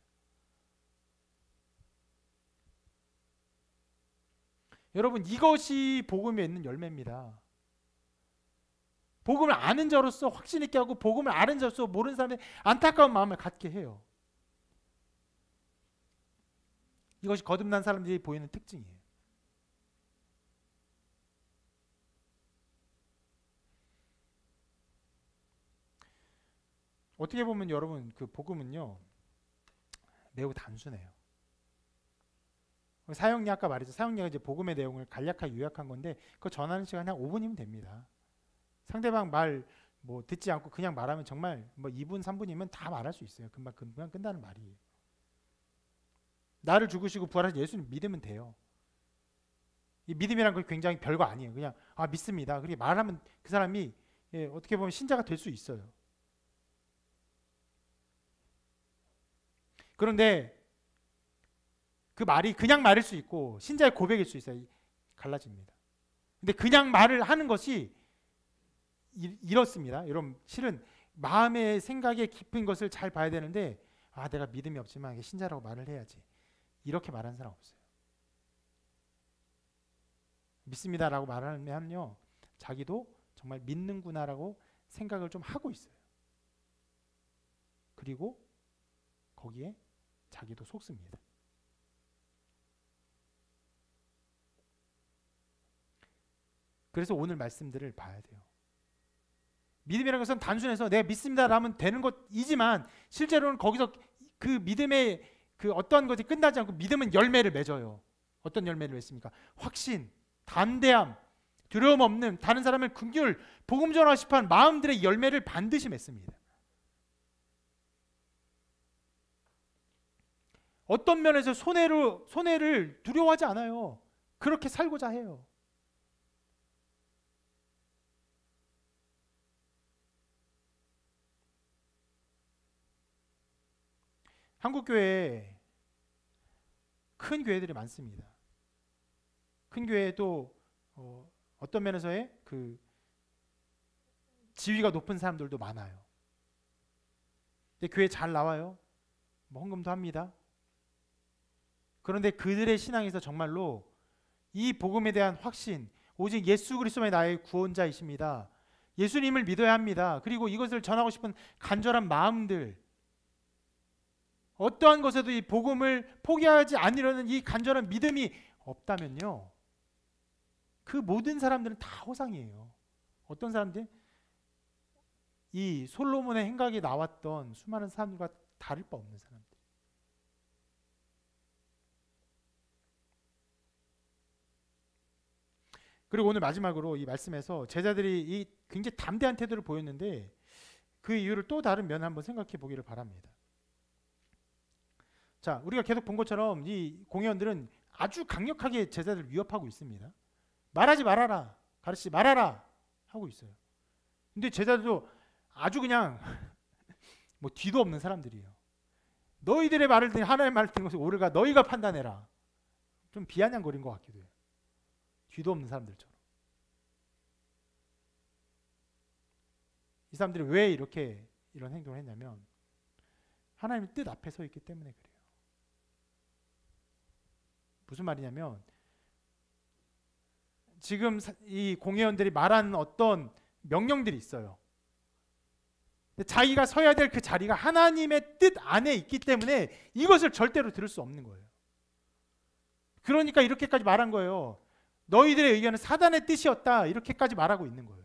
여러분, 이것이 복음에 있는 열매입니다. 복음을 아는 자로서 확신 있게 하고 복음을 아는 자로서 모르는 사람의 안타까운 마음을 갖게 해요. 이것이 거듭난 사람들이 보이는 특징이에요. 어떻게 보면 여러분 그 복음은요 매우 단순해요. 사형리 아까 말했죠. 사형리가 이제 복음의 내용을 간략하게 요약한 건데 그거 전하는 시간이 한 5분이면 됩니다. 상대방 말 뭐 듣지 않고 그냥 말하면 정말 뭐 2분 3분이면 다 말할 수 있어요. 금방 끝나는 말이에요. 나를 죽으시고 부활하신 예수님 믿으면 돼요. 이 믿음이란 건 굉장히 별거 아니에요. 그냥 믿습니다. 그렇게 말하면 그 사람이 어떻게 보면 신자가 될 수 있어요. 그런데 그 말이 그냥 말일 수 있고 신자의 고백일 수 있어요. 갈라집니다. 근데 그냥 말을 하는 것이 이렇습니다. 여러분, 실은 마음의 생각에 깊은 것을 잘 봐야 되는데 내가 믿음이 없지만 신자라고 말을 해야지. 이렇게 말하는 사람 없어요. 믿습니다라고 말하면요 자기도 정말 믿는구나라고 생각을 좀 하고 있어요. 그리고 거기에 자기도 속습니다. 그래서 오늘 말씀들을 봐야 돼요. 믿음이라는 것은 단순해서 내가 믿습니다라면 되는 것이지만 실제로는 거기서 그 믿음의 그 어떠한 것이 끝나지 않고 믿음은 열매를 맺어요. 어떤 열매를 맺습니까? 확신, 담대함, 두려움 없는, 다른 사람을 긍휼, 복음 전하고 싶어하는 마음들의 열매를 반드시 맺습니다. 어떤 면에서 손해를 두려워하지 않아요. 그렇게 살고자 해요. 한국 교회에 큰 교회들이 많습니다. 큰 교회에도 어떤 면에서의 그 지위가 높은 사람들도 많아요. 근데 교회 잘 나와요. 뭐 헌금도 합니다. 그런데 그들의 신앙에서 정말로 이 복음에 대한 확신, 오직 예수 그리스도만이 나의 구원자이십니다. 예수님을 믿어야 합니다. 그리고 이것을 전하고 싶은 간절한 마음들, 어떠한 것에도 이 복음을 포기하지 않으려는 이 간절한 믿음이 없다면요 그 모든 사람들은 다 허상이에요. 어떤 사람들? 이 솔로몬의 행각에 나왔던 수많은 사람들과 다를 바 없는 사람들. 그리고 오늘 마지막으로 이 말씀에서 제자들이 이 굉장히 담대한 태도를 보였는데 그 이유를 또 다른 면을 한번 생각해 보기를 바랍니다. 자, 우리가 계속 본 것처럼 이 공회원들은 아주 강력하게 제자들을 위협하고 있습니다. 말하지 말아라, 가르치지 말아라 하고 있어요. 근데 제자들도 아주 그냥 뭐 뒤도 없는 사람들이에요. 너희들의 말을 듣는 하나의 말을 듣는 것이 옳을까 너희가 판단해라. 좀 비아냥거린 것 같기도 해요. 뒤도 없는 사람들처럼. 이 사람들이 왜 이렇게 이런 행동을 했냐면 하나님의 뜻 앞에 서 있기 때문에 그래요. 무슨 말이냐면 지금 이 공회원들이 말하는 어떤 명령들이 있어요. 근데 자기가 서야 될 그 자리가 하나님의 뜻 안에 있기 때문에 이것을 절대로 들을 수 없는 거예요. 그러니까 이렇게까지 말한 거예요. 너희들의 의견은 사단의 뜻이었다. 이렇게까지 말하고 있는 거예요.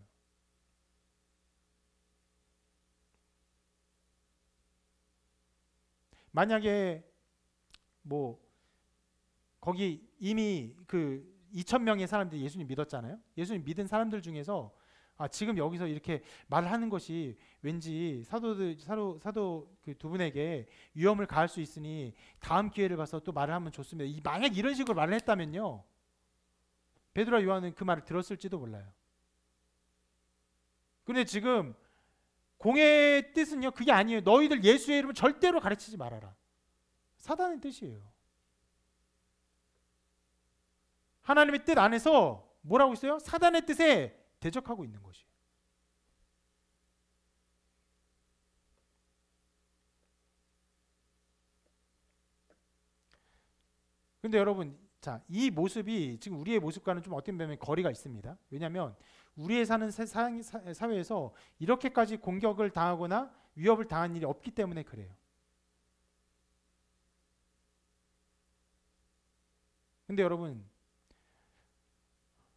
만약에 뭐 거기 이미 그 2,000명의 사람들이 예수님 믿었잖아요. 예수님 믿은 사람들 중에서 지금 여기서 이렇게 말하는 것이 왠지 사도 그 두 분에게 위험을 가할 수 있으니 다음 기회를 봐서 또 말을 하면 좋습니다. 만약 이런 식으로 말을 했다면요, 베드로와 요한은 그 말을 들었을지도 몰라요. 그런데 지금 공회의 뜻은요, 그게 아니에요. 너희들 예수의 이름을 절대로 가르치지 말아라. 사단의 뜻이에요. 하나님의 뜻 안에서 뭐라고 있어요? 사단의 뜻에 대적하고 있는 것이에요. 근데 여러분, 자, 이 모습이 지금 우리의 모습과는 좀 어떤 면에 거리가 있습니다. 왜냐하면 우리의 사는 사회에서 이렇게까지 공격을 당하거나 위협을 당한 일이 없기 때문에 그래요. 근데 여러분,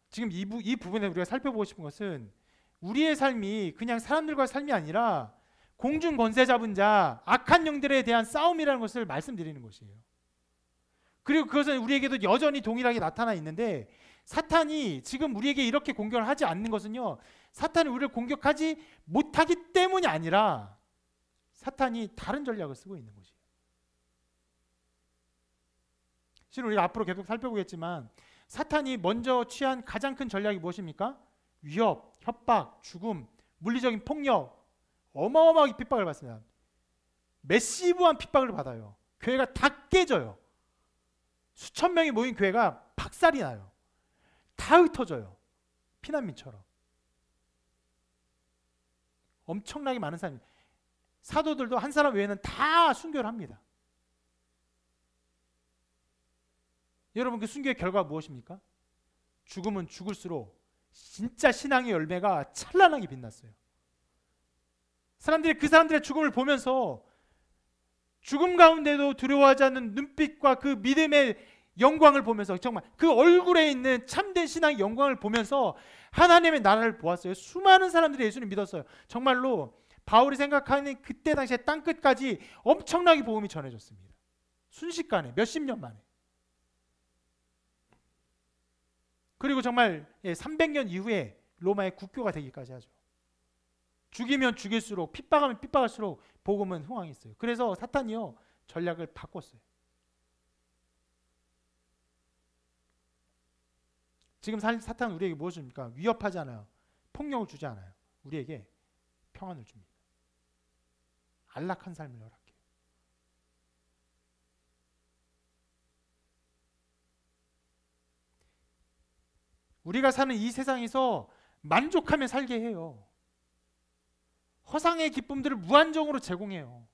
지금 이 부분에 우리가 살펴보고 싶은 것은 우리의 삶이 그냥 사람들과의 삶이 아니라 공중 권세 잡은 자, 악한 영들에 대한 싸움이라는 것을 말씀드리는 것이에요. 그리고 그것은 우리에게도 여전히 동일하게 나타나 있는데, 사탄이 지금 우리에게 이렇게 공격을 하지 않는 것은요, 사탄이 우리를 공격하지 못하기 때문이 아니라 사탄이 다른 전략을 쓰고 있는 것이에요. 실은 우리가 앞으로 계속 살펴보겠지만 사탄이 먼저 취한 가장 큰 전략이 무엇입니까? 위협, 협박, 죽음, 물리적인 폭력, 어마어마하게 핍박을 받습니다. 매시브한 핍박을 받아요. 교회가 다 깨져요. 수천 명이 모인 교회가 박살이 나요. 다 흩어져요. 피난민처럼. 엄청나게 많은 사람이, 사도들도 한 사람 외에는 다 순교를 합니다. 여러분, 그 순교의 결과가 무엇입니까? 죽으면 죽을수록 진짜 신앙의 열매가 찬란하게 빛났어요. 사람들이 그 사람들의 죽음을 보면서 죽음 가운데도 두려워하지 않는 눈빛과 그 믿음의 영광을 보면서, 정말 그 얼굴에 있는 참된 신앙의 영광을 보면서 하나님의 나라를 보았어요. 수많은 사람들이 예수님 믿었어요. 정말로 바울이 생각하는 그때 당시에 땅끝까지 엄청나게 복음이 전해졌습니다. 순식간에, 몇십 년 만에. 그리고 정말 300년 이후에 로마의 국교가 되기까지 하죠. 죽이면 죽일수록, 핍박하면 핍박할수록 복음은 흥황했어요. 그래서 사탄이요, 전략을 바꿨어요. 지금 사탄은 우리에게 무엇을 줍니까? 위협하지 않아요. 폭력을 주지 않아요. 우리에게 평안을 줍니다. 안락한 삶을 허락해요. 우리가 사는 이 세상에서 만족하며 살게 해요. 허상의 기쁨들을 무한정으로 제공해요.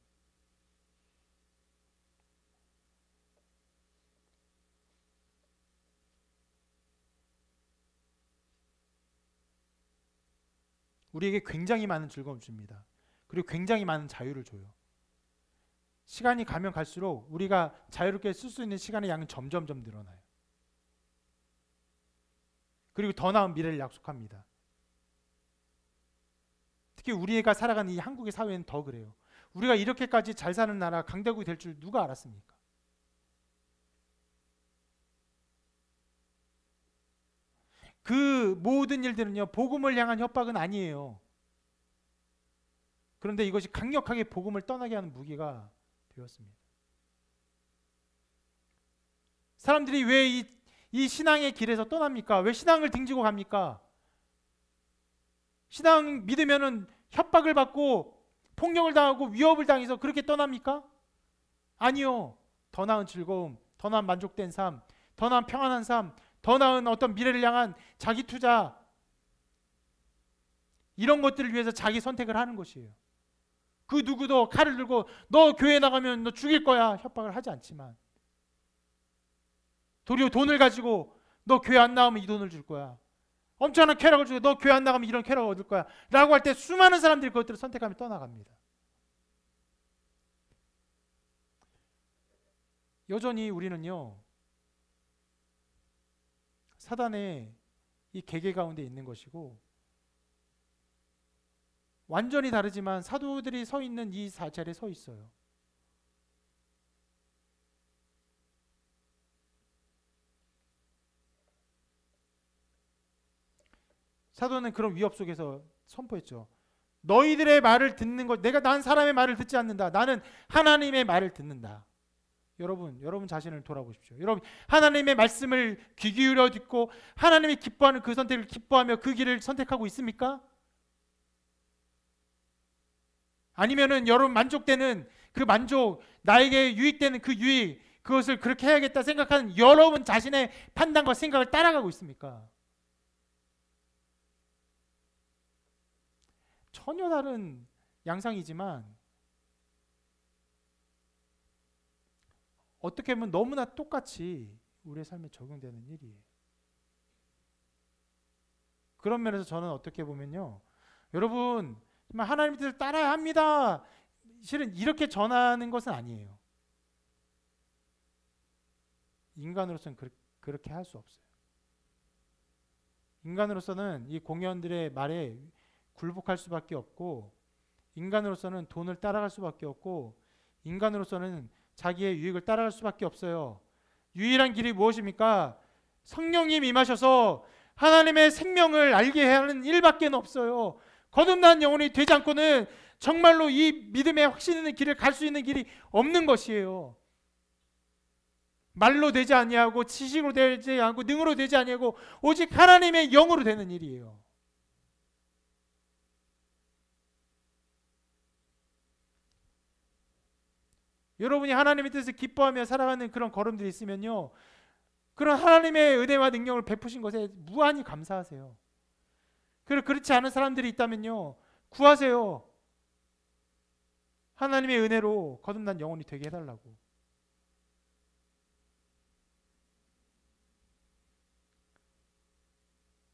우리에게 굉장히 많은 즐거움을 줍니다. 그리고 굉장히 많은 자유를 줘요. 시간이 가면 갈수록 우리가 자유롭게 쓸 수 있는 시간의 양은 점점점 늘어나요. 그리고 더 나은 미래를 약속합니다. 특히 우리가 살아가는 이 한국의 사회는 더 그래요. 우리가 이렇게까지 잘 사는 나라, 강대국이 될 줄 누가 알았습니까? 그 모든 일들은요, 복음을 향한 협박은 아니에요. 그런데 이것이 강력하게 복음을 떠나게 하는 무기가 되었습니다. 사람들이 왜 이 신앙의 길에서 떠납니까? 왜 신앙을 등지고 갑니까? 신앙 믿으면은 협박을 받고 폭력을 당하고 위협을 당해서 그렇게 떠납니까? 아니요. 더 나은 즐거움, 더 나은 만족된 삶, 더 나은 평안한 삶, 더 나은 어떤 미래를 향한 자기 투자, 이런 것들을 위해서 자기 선택을 하는 것이에요. 그 누구도 칼을 들고 너 교회 나가면 너 죽일 거야 협박을 하지 않지만, 도리어 돈을 가지고 너 교회 안 나가면 이 돈을 줄 거야, 엄청난 쾌락을 주고 너 교회 안 나가면 이런 쾌락을 얻을 거야 라고 할 때 수많은 사람들이 그것들을 선택하며 떠나갑니다. 여전히 우리는요, 사단의 이 계계 가운데 있는 것이고, 완전히 다르지만 사도들이 서 있는 이 자리에 서 있어요. 사도는 그런 위협 속에서 선포했죠. 너희들의 말을 듣는 것, 난 사람의 말을 듣지 않는다. 나는 하나님의 말을 듣는다. 여러분 자신을 돌아보십시오. 여러분, 하나님의 말씀을 귀 기울여 듣고 하나님이 기뻐하는 그 선택을 기뻐하며 그 길을 선택하고 있습니까? 아니면은 여러분 만족되는 그 만족, 나에게 유익되는 그 유익, 그것을 그렇게 해야겠다 생각하는 여러분 자신의 판단과 생각을 따라가고 있습니까? 전혀 다른 양상이지만 어떻게 보면 너무나 똑같이 우리의 삶에 적용되는 일이에요. 그런 면에서 저는 어떻게 보면요, 여러분 하나님 뜻을 따라야 합니다, 실은 이렇게 전하는 것은 아니에요. 인간으로서는 그렇게 할 수 없어요. 인간으로서는 이 공연들의 말에 굴복할 수밖에 없고, 인간으로서는 돈을 따라갈 수밖에 없고, 인간으로서는 자기의 유익을 따라갈 수밖에 없어요. 유일한 길이 무엇입니까? 성령님 임하셔서 하나님의 생명을 알게 하는 일밖에 없어요. 거듭난 영혼이 되지 않고는 정말로 이 믿음의 확신 있는 길을 갈 수 있는 길이 없는 것이에요. 말로 되지 아니하고 지식으로 되지 않고 능으로 되지 아니하고 오직 하나님의 영으로 되는 일이에요. 여러분이 하나님의 뜻을 기뻐하며 살아가는 그런 걸음들이 있으면요, 그런 하나님의 은혜와 능력을 베푸신 것에 무한히 감사하세요. 그리고 그렇지 않은 사람들이 있다면요, 구하세요. 하나님의 은혜로 거듭난 영혼이 되게 해달라고.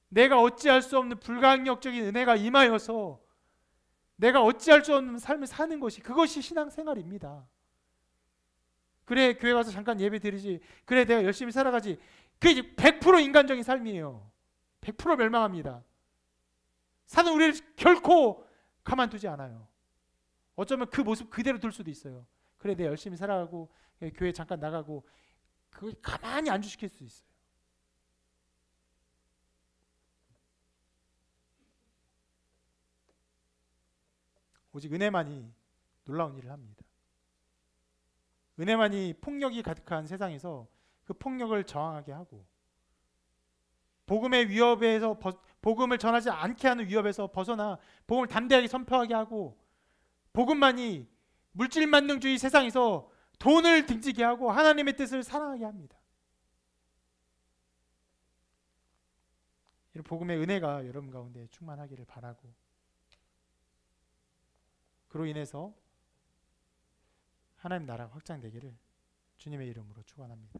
내가 어찌할 수 없는 불가항력적인 은혜가 임하여서 내가 어찌할 수 없는 삶을 사는 것이, 그것이 신앙생활입니다. 그래 교회 가서 잠깐 예배 드리지, 그래 내가 열심히 살아가지, 그게 100% 인간적인 삶이에요. 100% 멸망합니다. 사는 우리를 결코 가만두지 않아요. 어쩌면 그 모습 그대로 둘 수도 있어요. 그래 내가 열심히 살아가고 교회 잠깐 나가고, 그걸 가만히 안주시킬 수 있어요. 오직 은혜만이 놀라운 일을 합니다. 은혜만이 폭력이 가득한 세상에서 그 폭력을 저항하게 하고, 복음의 위협에서 복음을 전하지 않게 하는 위협에서 벗어나 복음을 담대하게 선포하게 하고, 복음만이 물질 만능주의 세상에서 돈을 등지게 하고 하나님의 뜻을 사랑하게 합니다. 이런 복음의 은혜가 여러분 가운데 충만하기를 바라고, 그로 인해서 하나님 나라가 확장되기를 주님의 이름으로 축원합니다.